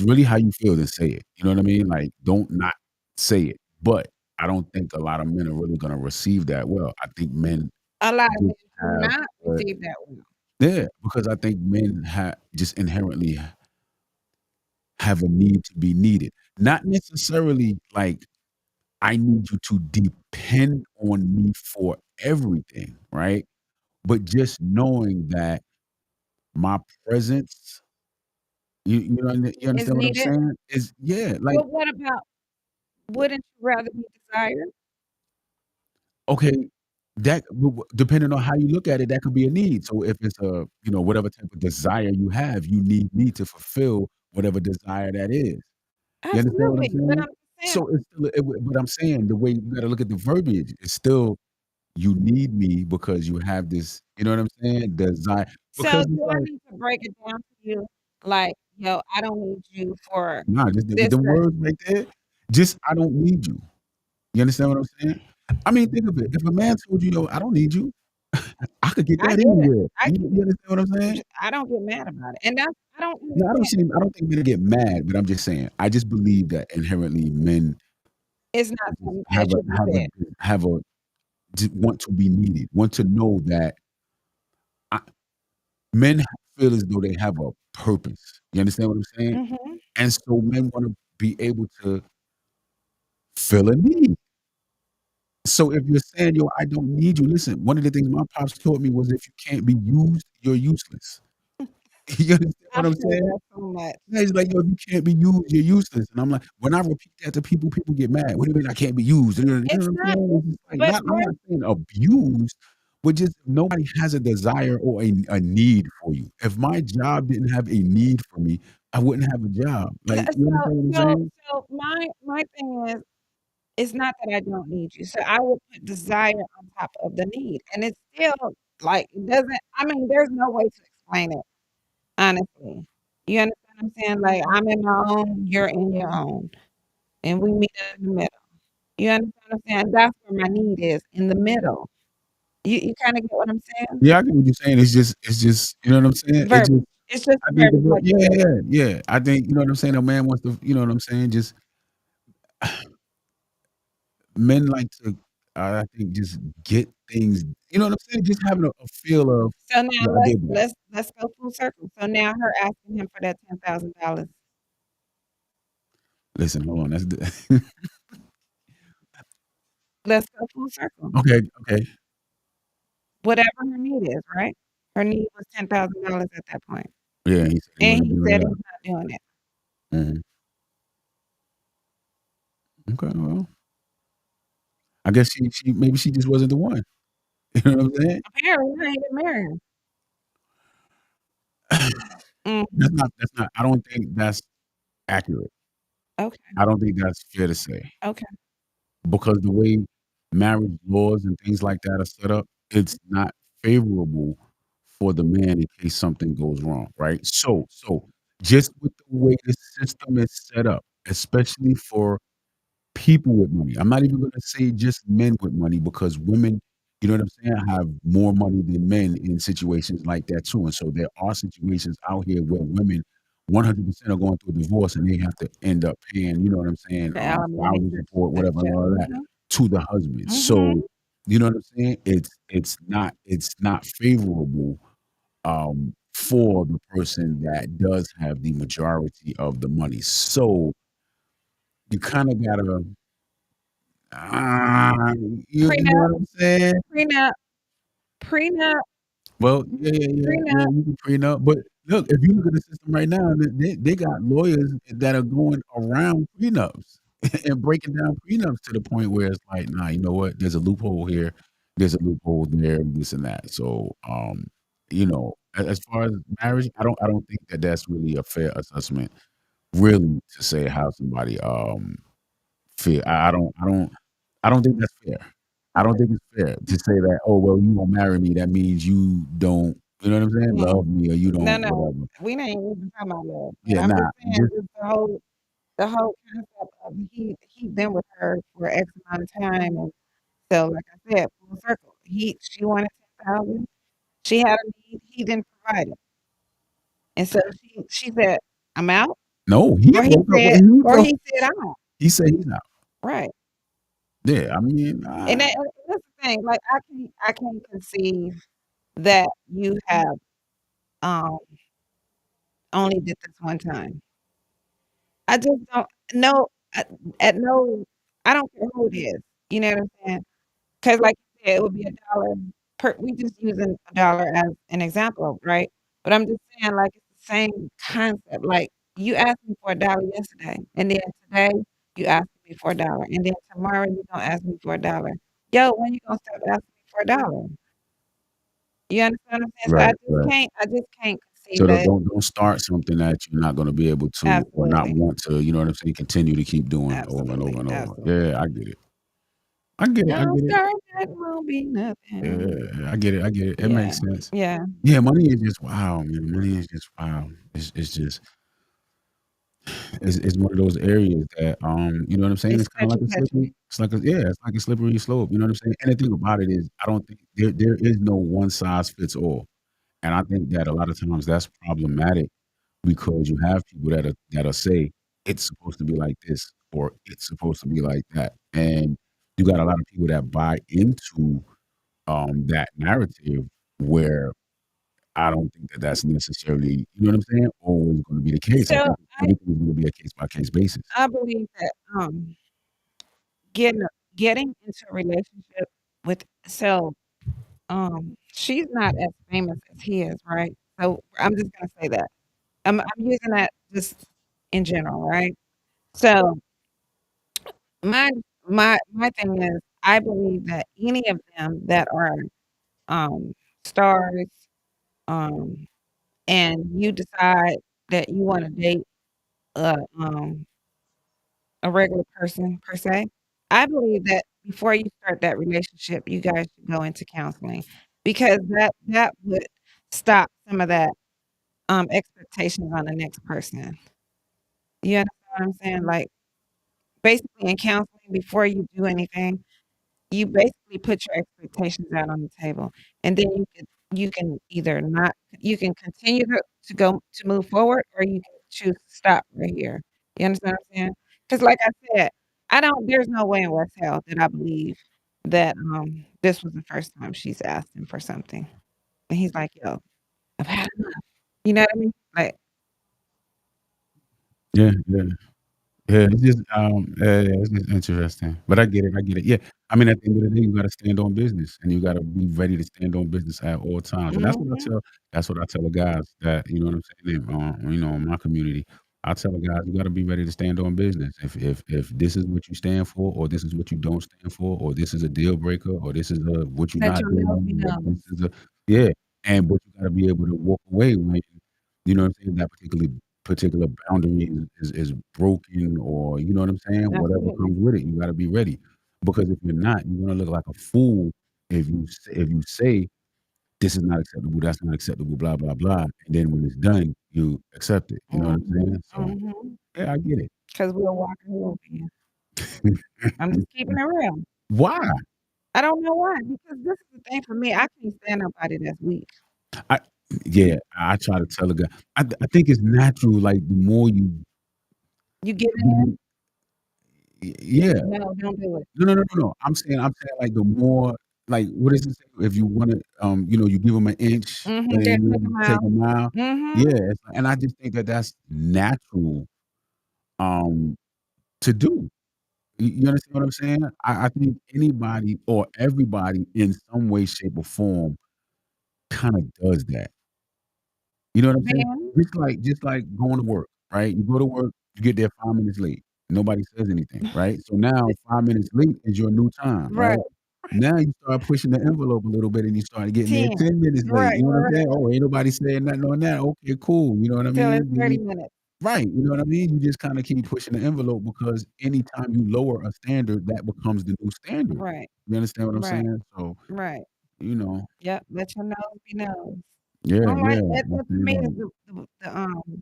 really how you feel, then say it. You know what I mean? Like, don't not say it. But I don't think a lot of men are really gonna receive that well. I think men A lot of men just do have not receive that well. yeah, because I think men just inherently have a need to be needed. Not necessarily like I need you to depend on me for everything, right? But just knowing that my presence, you Is understand what I'm needed. saying? Is yeah, like, But what about wouldn't you rather be desired? okay, that depending on how you look at it, that could be a need. So if it's whatever type of desire you have, you need me to fulfill whatever desire that is. You understand what I'm Absolutely, but saying? I'm just saying So it's still, but I'm saying the way you got to look at the verbiage is still you need me because you have this, you know what I'm saying, desire So, because it's do I like, need to break it down to you, like, "Yo, I don't need you for nah, just with this, them that" words right there, just, "I don't need you." You understand what I'm saying? I mean, think of it. If a man told you, "Yo, I don't need you," I could get I that get it, anywhere. I get You it. understand what I'm saying? I don't get mad about it, and that's I don't No, understand. I don't think men get mad, but I'm just saying, I just believe that inherently men It's not just something that should be said. have a want to be needed, want to know that I men feel as though they have a purpose. You understand what I'm saying? Mhm. And so men wanna be able to fill a need. So if you're saying, "Yo, I don't need you," listen, one of the things my pops taught me was if you can't be used, you're useless. You understand what I've I'm heard saying? that so much. Yeah, he's like, "Yo, if you can't be used, you're useless." And I'm like, when I repeat that to people, people get mad. "What do you mean I can't be used?" You know It's what I'm not saying? it It's just like, but I'm there's not saying abused, but just nobody has a desire or a need for you. If my job didn't have a need for me, I wouldn't have a job. no, Like, you understand what I'm saying? my thing is, it's not that I don't need you, so I will put desire on top of the need, and it's still, like, it doesn't I mean, there's no way to explain it, honestly. You understand what I'm saying? Like, I'm in my own, you're in your own, and we meet up in the middle. You understand what I'm saying? That's where my need is, in the middle. You kinda get what I'm saying? Yeah, I get what you're saying. It's just, you know what I'm saying? It just Verbiage. It's just I think the verbiage, word like you yeah, said. yeah, yeah. I think, you know what I'm saying, a man wants to, you know what I'm saying, just men like to, I think, just get things, you know what I'm saying? Just having a feel of, So now "Yeah, I did that." let's go full circle. So now her asking him for that $10,000. Listen, hold on, that's the Let's go full circle. okay, okay. Whatever her need is, right? Her need was $10,000 at that point, Yeah, he said he and wasn't he giving said it he's up. not doing it. Mhm. Okay, well, I guess she maybe she just wasn't the one. You know what I'm saying? Apparently not, he didn't marry her. Mhm. That's not I don't think that's accurate. Okay, I don't think that's fair to say. okay. Because the way marriage laws and things like that are set up, it's not favorable for the man in case something goes wrong, right? So just with the way the system is set up, especially for people with money. I'm not even gonna say just men with money because women, you know what I'm saying, have more money than men in situations like that too. And so there are situations out here where women 100% are going through a divorce and they have to end up paying, you know what I'm saying, The alimony spousal support, whatever, and section. all of that to the husband. So, Mhm. you know what I'm saying? It's not favorable for the person that does have the majority of the money. So you kind of gotta Ah, you know Prenup, what I'm saying? prenup, prenup, Well, yeah, yeah, yeah, yeah, prenup. you can prenup, but look, if you look at the system right now, they got lawyers that are going around prenups and breaking down prenups to the point where it's like, "Nah, you know what? There's a loophole here, there's a loophole there, this and that." So, you know, as far as marriage, I don't think that that's really a fair assessment, really, to say how somebody, feel. I don't think that's fair. I don't think it's fair to say that, "Oh, well, you gonna marry me, that means you don't," you know what I'm saying, Mm-mm. "love me or you No, don't no, whatever." we ain't even talking about love, but Yeah, I'm just nah, saying just just the whole concept of he been with her for X amount of time, and so, like I said, full circle. She wanted 10,000, she had a need, he didn't provide it, and so she said, "I'm out," no, he broke up with or he said, "I'm out." he said he's not. Right, Yeah, I mean, and that's the thing, like, I can't conceive that you have, um, only did this one time. I just don't no, at no I don't care who it is, you know what I'm saying? 'Cause like you said, it would be $1 per we just using $1 as an example, right? But I'm just saying, like, it's the same concept, like, you asked me for $1 yesterday, and then today you asking me for $1, and then tomorrow you gonna ask me for $1. Yo, when you gonna stop asking me for $1? You understand what I'm saying? So right, right. I just can't conceive So that don't start something that you're not gonna be able to or not absolutely, want to, you know what I'm saying, continue to keep doing over and over absolutely, and over. absolutely. Yeah, I get it. I get it, I Don't get it. start that won't be nothing. Yeah, I get it, I get it. It Yeah, makes sense. yeah. Yeah, money is just wow, man. Money is just wow. It's just it's one of those areas that you know what I'm saying? It's It's kinda like touchy, a slippery touchy. it's like a yeah, it's like a slippery slope, you know what I'm saying? And the thing about it is I don't think there is no one size fits all. And I think that a lot of times that's problematic because you have people that'll say it's supposed to be like this or it's supposed to be like that. And you got a lot of people that buy into that narrative where I don't think that that's necessarily, you know what I'm saying, always gonna be the case. I So, think I everything is gonna be a case by case basis. I believe that, getting getting into a relationship with she's not as famous as he is, right? So, I'm just gonna say that. I'm using that just in general, right? So, my my thing is, I believe that any of them that are, um, stars, um, and you decide that you wanna date a, a regular person per se, I believe that before you start that relationship, you guys should go into counseling because that would stop some of that, expectations on the next person. You understand what I'm saying? Like, basically in counseling, before you do anything, you basically put your expectations out on the table, and then you can either not you can continue to move forward, or you can choose to stop right here. You understand what I'm saying? Because, like I said, I don't there's no way in West hell that I believe that, this was the first time she's asked him for something, and he's like, "Yo, I've had enough." You know what I mean? Like, Yeah, yeah. Yeah, it's just, yeah, it's just interesting, but I get it, I get it. Yeah, I mean, at the end of the day, you gotta stand on business, and you gotta be ready to stand on business at all times, and mhm, that's what I tell the guys that, you know what I'm saying, you know, in my community. I tell the guys, "You gotta be ready to stand on business. If this is what you stand for, or this is what you don't stand for, or this is a deal breaker, or this is a what you're let not your nails be doing, or this nails. is a yeah, and but you gotta be able to walk away when, you know what I'm saying, that particular boundary is broken or you know what I'm saying? Whatever Absolutely. comes with it, you gotta be ready. Because if you're not, you're gonna look like a fool if you say, "This is not acceptable, that's not acceptable, blah, blah, blah," and then when it's done, you accept it. You know what I'm Mhm, saying? So, mhm. yeah, I get it. 'Cause we'll walk all over you. I'm just keeping it real. Why? I don't know why, because this is the thing for me, I can't stand nobody that's weak. I yeah, I try to tell a guy I think it's natural, like, the more you You give you in? yeah. No, don't do it. No. I'm saying, like, the more like, what does it say? If you wanna, you know, you give them an inch, Mhm, and just take you 'em take out. a mile. Yeah, Mhm. and I just think that that's natural, um, to do. You understand what I'm saying? I think anybody or everybody in some way, shape, or form kinda does that. You know what I'm saying? Man, Just like going to work, right? You go to work, you get there 5 minutes late. Nobody says anything, right? So now 5 minutes late is your new time, right? right, Now you start pushing the envelope a little bit and you start getting there 10. 10 minutes late. Right, You know what I'm saying? right. Oh, ain't nobody saying nothing on that. Okay, cool. You know what I Till mean? it's Then 30 you minutes. right, you know what I mean? You just kinda keep pushing the envelope because anytime you lower a standard, that becomes the new standard. Right, You understand what I'm right, saying? So, right. you know Yep, let your nose be nose. I yeah, don't yeah, like that I that to stand me on is it.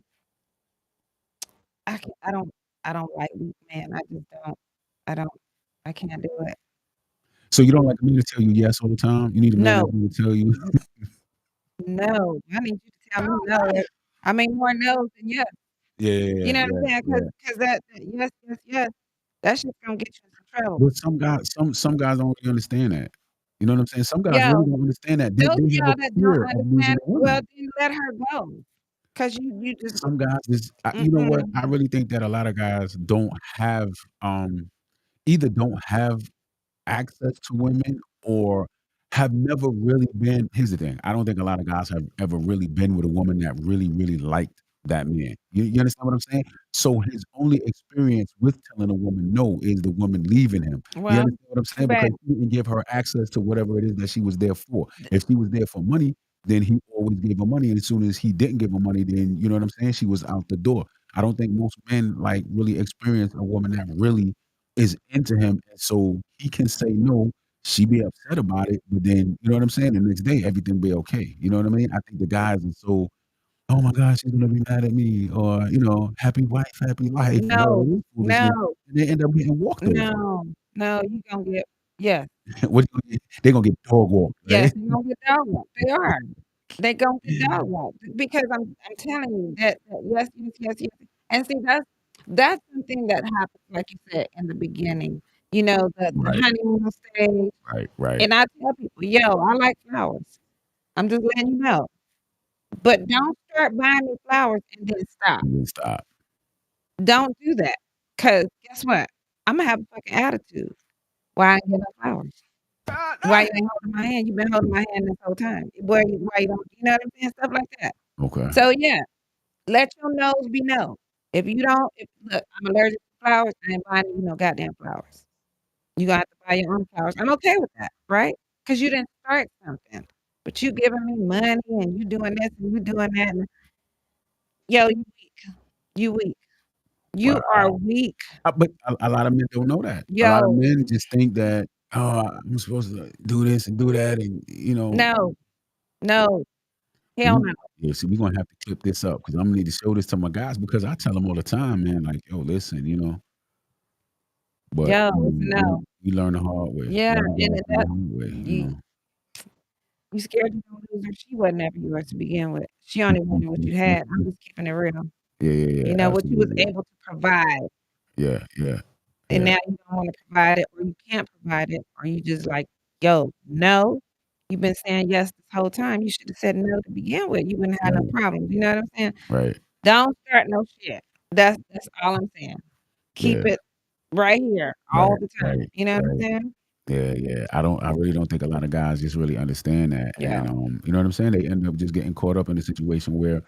I can I don't like weak men, I just don't. I don't I can't do it. So you don't like a man to tell you yes all the time? You need a man No. that's gonna tell you No, I need you to tell me no. I mean, more no's than yes. Yeah, yeah, You know what I'm yeah, saying? yeah. Cause that yes, yes, yes, that shit's gonna get you in some trouble. But some guys don't really understand that. You know what I'm saying? Some guys really Yo, don't understand that. They those of they have a y'all that fear don't of losing understand, a well, woman. then let her go. Cause you just Some guys is you know what? mm-mm. I really think that a lot of guys don't have, either don't have access to women or have never really been here's the thing, I don't think a lot of guys have ever really been with a woman that really, really liked that man. You understand what I'm saying? So his only experience with telling a woman no is the woman leaving him. You Well, understand what I'm too saying? bad. Because he didn't give her access to whatever it is that she was there for. If she was there for money, then he always gave her money, and as soon as he didn't give her money, then you know what I'm saying? She was out the door. I don't think most men, like, really experience a woman that really is into him, and so he can say no, she be upset about it, but then, you know what I'm saying, the next day, everything be okay, you know what I mean? I think the guys are so, "Oh my gosh, she's gonna be mad at me," or, you know, "Happy wife, happy life," and all No, of this foolishness, no, and they end up getting walked over. no, no, you gonna get yes, What you gonna get? They gonna get dog walked, yes, right? they gonna get dog walked. They are. They gonna get dog walked because I'm telling you that yes, yes, yes, yes. And see, that's something that happens, like you said in the beginning. You know, the Right, honeymoon stage, right, right. and I tell people, "Yo, I like flowers." I'm just letting you know, but don't start buying me flowers and then stop. And then stop. Don't do that, cause guess what? Imma have a fucking attitude. Why I ain't get no flowers? Why you ain't holding my hand? You been holding my hand this whole time. Why you don't, you know what I'm saying? Stuff like that. Okay. So, yeah, let your no's be no. If you don't if look, I'm allergic to flowers, I ain't buying you no goddamn flowers. You gonna have to buy your own flowers. I'm okay with that, right? Cause you didn't start something. But you giving me money and you doing this and you doing that and yo, you weak. You weak. You are Wow. weak. But a lot of men don't know that. A lot of Yo, men just think that, "Oh, I'm supposed to do this and do that," and, you know, no, no, hell we no. yeah, see, we gonna have to clip this up because 'cause Imma need to show this to my guys because I tell them all the time, man, like, "Yo, listen," you know, but, Yo, you it's a know, no. we learn the hard way. A Yeah, lot of and guys then learn that the hard way, you you know? you scared you gonna lose her. She wasn't ever yours to begin with. She only wanted what Mhm, you had. I'm mhm. just keeping it real. Yeah, yeah, yeah, You know, what you was absolutely. able to provide, Yeah, yeah, and yeah, now you don't wanna provide it or you can't provide it, or you just like, "Yo, no, you've been saying yes this whole time. You shoulda said no to begin with. You wouldn't have no right, problems." You know what I'm saying? right. Don't start no shit. That's all I'm saying. Keep Yeah, it right here all right, the time. right, You know what I'm right. saying? Yeah, yeah. I really don't think a lot of guys just really understand that, Yeah. and, you know what I'm saying? They end up just getting caught up in a situation where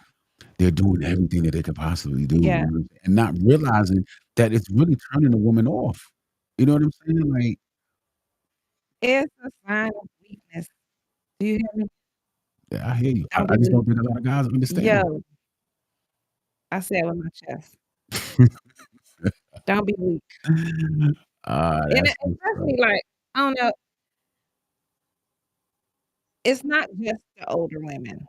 they're doing everything that they could possibly do, you know Yeah. what I'm saying? And not realizing that it's really turning the woman off. You know what I'm saying? Like, It's a sign of weakness. Do you hear me? yeah, I hear you. Don't I be just weak. don't think a lot of guys understand Yo, I said with my chest. Don't be weak. that. Ah, And that's what's up. especially like, I don't know, it's not just the older women.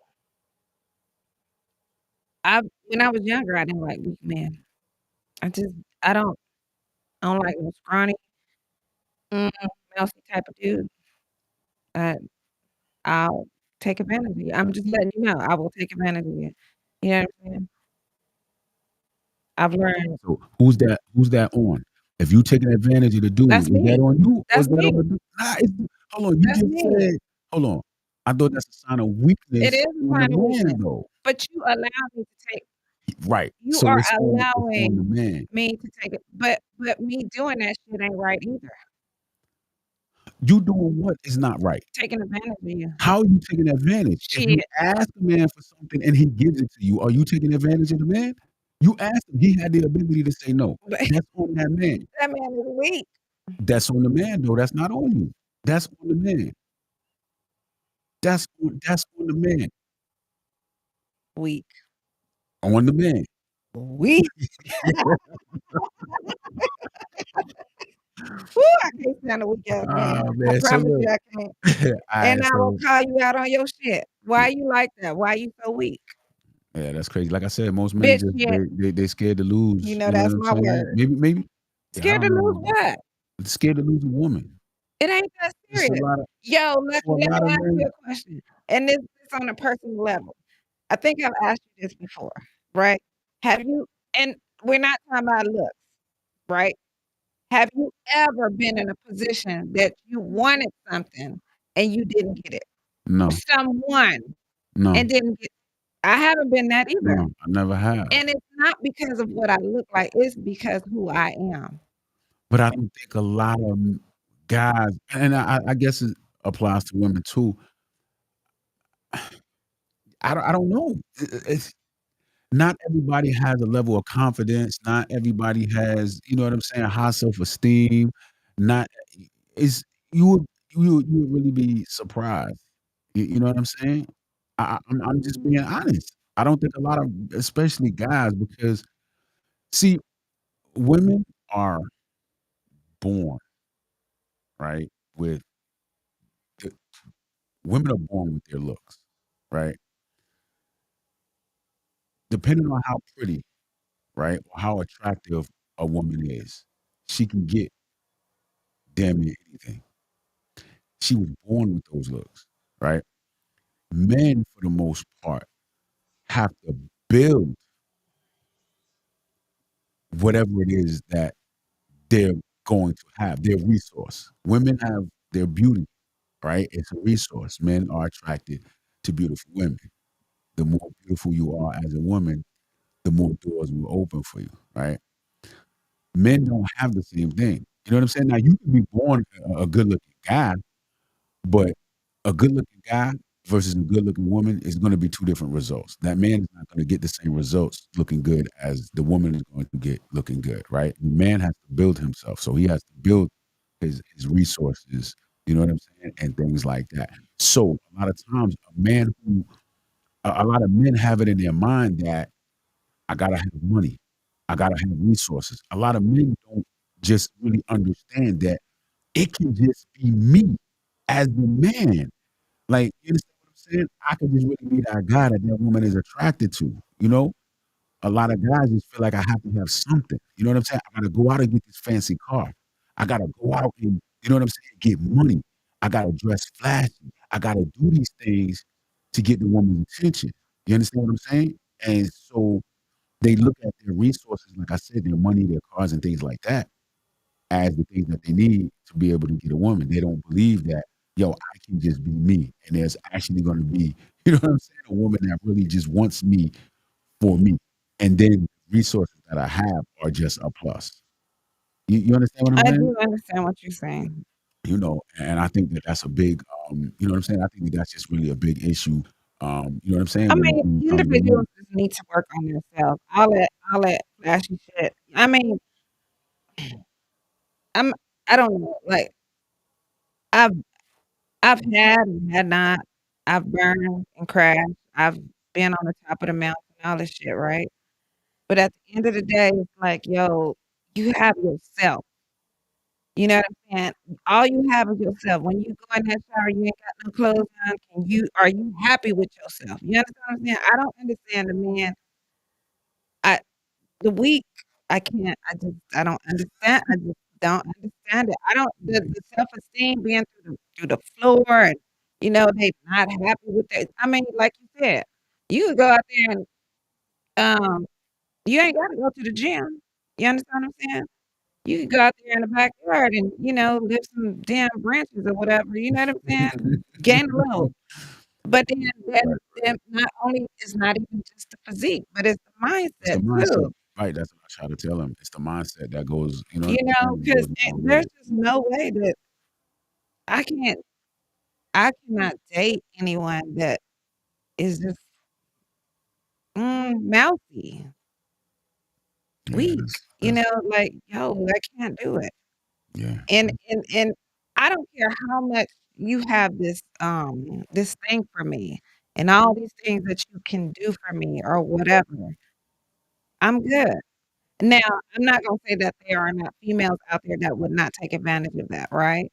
I when I was younger, I didn't like weak men. I just I don't like no scrawny, mm, mousy type of dude. Uh, I'll take advantage of you. I'm just letting you know, I will take advantage of you. You know what I'm saying? I've learned So who's that on? If you taking advantage of the dude, that's is that me. on you or is That's that on me. the dude? Nah, it's hold on, you That's just me. said hold on. I thought that's a sign of It weakness is a on the sign of man weakness, though. but you allow me to take Right. you So are it's on the allowing man. me to take it, but me doing that shit ain't right either. You doing what is not right? Taking advantage of you. How are you taking advantage? If you Shit. ask a man for something and he gives it to you, are you taking advantage of the man? You asked him, he had the ability to say no. But That's on that man. that man is weak. That's on the man though, that's not on you. That's on the man. That's on the man. Weak. On the man. Weak. Woo, I can't stand a weak ass man. Oh, I man, so promise look you I can't. And alright, I will so call you out on your shit. Why you like that? Why you so weak? yeah, that's crazy. Like I said, most men Bitch just shit. they scared to You lose, know you know what that's I'm my saying? word. Maybe yeah, I Scared to don't lose know. what? Scared to lose a woman. It ain't that It's a serious. lot of Yo, Lucky, for a let lot me of ask you men. a question. And this on a personal level. I think I've asked you this before, right? Have you and we're not talking about looks, right? Have you ever been in a position that you wanted something and you didn't get it? No, Someone no, and didn't get I haven't been that either. no, I never have. And it's not because of what I look like, it's because who I am. But I don't think a lot of guys and I guess it applies to women too. I don't know. It's not everybody has a level of confidence. Not everybody has, you know what I'm saying, high self-esteem. Not it's you would really be surprised. You know what I'm saying? I'm just being honest. I don't think a lot of especially guys because see, women are born, right, with the women are born with their looks, right? Depending on how pretty, right, or how attractive a woman is, she can get damn near anything. She was born with those looks, right? Men, for the most part, have to build whatever it is that they're going to have, their resource. Women have their beauty, right? It's a resource. Men are attracted to beautiful women. The more beautiful you are as a woman, the more doors will open for you, right? Men don't have the same thing. You know what I'm saying? Now you can be born a good looking guy, but a good looking guy versus a good looking woman is going to be two different results. That man is not going to get the same results looking good as the woman is going to get looking good, right? The man has to build himself. So he has to build his resources, you know what I'm saying? And things like that. So a lot of times a lot of men have it in their mind that I gotta have money. I gotta have resources. A lot of men don't just really understand that it can just be me as the man. Like, you understand what I'm saying? I could just really be that guy that woman is attracted to, you know? A lot of guys just feel like I have to have something. You know what I'm saying? I gotta go out and get this fancy car. I gotta go out and, you know what I'm saying, get money. I gotta dress flashy. I gotta do these things to get the woman's attention. You understand what I'm saying? And so they look at their resources, like I said, their money, their cars, and things like that, as the things that they need to be able to get a woman. They don't believe that, yo, I can just be me, and there's actually going to be, you know what I'm saying, a woman that really just wants me for me, and then resources that I have are just a plus. You understand what I'm I saying? do understand what you're saying. You know, and I think that that's a big, you know what I'm saying. I think that that's just really a big issue. You know what I'm saying I when mean, it comes to individuals women. just need to work on themselves. All that flashy shit. I mean, I'm I don't know. Like I've I've had and had not. I've burned and crashed. I've been on the top of the mountain, all this shit, right? But at the end of the day, it's like, yo, you have yourself. You know what I'm saying? All you have is yourself. When you go in that shower, you ain't got no clothes on. Are you happy with yourself? You understand what I'm saying? I don't understand the man. I The weak, I don't understand. I just don't understand it. I don't the self-esteem being through the floor and, they not happy with it. I mean, like you said, you could go out there and, um, you ain't gotta go to the gym. You understand what I'm saying? You could go out there in the backyard and, lift some damn branches or whatever, you know what I'm saying? Gain a load. But Right, right. then not only it's not even just the physique, but it's the It's the mindset mindset, too. right? That's what I try to tell him. It's the mindset that goes, you know what You I'm know, saying? It 'cause goes a long there's way. just no way that I can't I cannot date anyone that is just, mouthy, Yeah, weak, that's like, yo, I can't do it. yeah, And I don't care how much you have this thing for me and all these things that you can do for me or whatever, I'm good. Now, I'm not gonna say that there are not females out there that would not take advantage of that, right?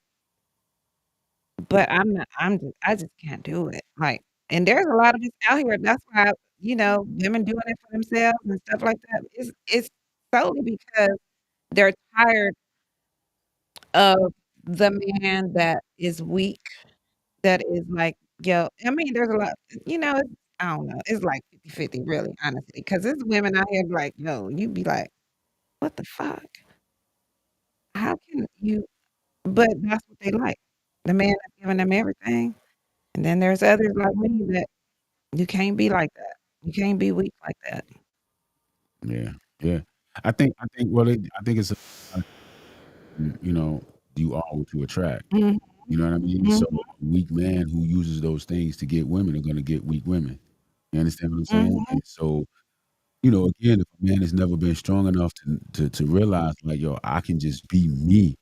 But I just can't do it, like and there's a lot of us out here, that's why, women doing it for themselves and stuff like that. It's solely because they're tired of the man that is weak, that is like, yo I mean, there's a lot it's I don't know, it's like 50-50 really, honestly, 'cause there's women out here be like, yo, you be like, "What the fuck? How can you" but that's what they like. The man that's giving them everything, and then there's others like me that you can't be like that. You can't be weak like that. yeah, yeah. I think it's a you know, you are what you attract. Mhm, You know what I mean? So mhm, a weak man who uses those things to get women are gonna get weak women. You understand what I'm saying? mhm, And so, again, if a man has never been strong enough to realize like, yo, I can just be me.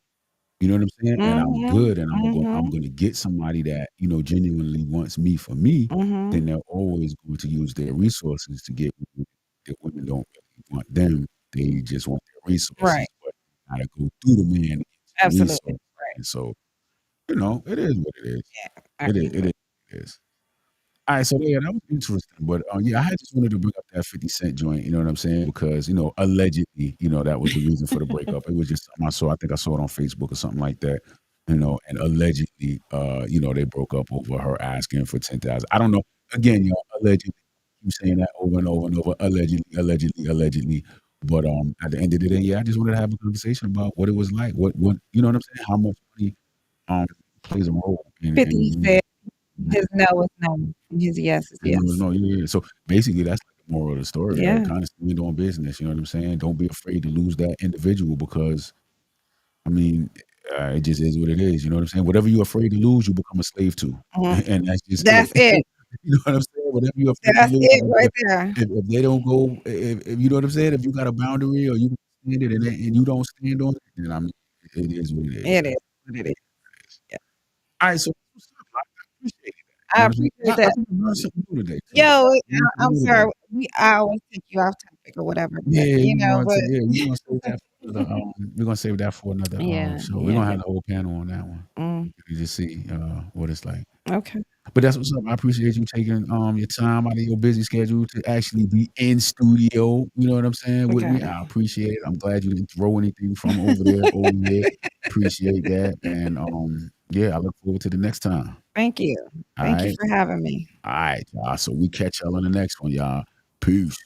You know what I'm saying? And I'm mhm, good, and I'm mhm, gonna get somebody that, genuinely wants me for me, mhm. then they're always going to use their resources to get women that women don't really want them. They just want their resources, Right. but gotta go through the man to get Absolutely, resource, right. and so, you know, it is what it is. Yeah, I It is agree. it is. Alright, so yeah, that was interesting, but, yeah, I just wanted to bring up that 50 Cent joint, you know what I'm saying? Because, you know, allegedly, you know, that was the reason for the breakup. It was just something I think I saw it on Facebook or something like that, you know, and allegedly, you know, they broke up over her asking for 10,000. I don't know. Again, y'all, allegedly, keep saying that over and over and over, allegedly, allegedly, allegedly, but, at the end of the day, yeah, I just wanted to have a conversation about what it was like, what you know what I'm saying? How much money, um, plays a role 50 in said music. his no is no, and his yes is And yes. no, yeah, yeah. So basically, that's like the moral of the story, right? Yeah. Kind of stand on business. You know what I'm saying? Don't be afraid to lose that individual because, I mean, it just is what it is. You know what I'm saying? Whatever you're afraid to lose, you become a slave to, Mhm. and that's just it. That's it. You know what I'm saying? Whatever you're afraid to That's lose, it right there. if they don't go, if you know what I'm saying, if you got a boundary or you stand it and you don't stand on it, then I mean, it is what it is. It is what it is. Yeah. All right, so what's up? I appreciate it. You know I what I'm saying? appreciate that. I learned something new today Yo, too. I learned I'm something new today. sorry. I always take you off topic or whatever, but, Yeah, you we know, going but to yeah, we gonna save that for another, we're gonna save that for another, yeah, show. We're yeah, gonna yeah. have the whole panel on that one. Mm, You just see, what it's like. okay, But that's what's up. I appreciate you taking, your time out of your busy schedule to actually be in studio, you know what I'm saying, with me. okay. I appreciate it. I'm glad you didn't throw anything from over here. Appreciate that, and, yeah, I look forward to the next time. Thank you. Thank you Alright? for having me. Alright, y'all. So we catch y'all on the next one, y'all. Peace.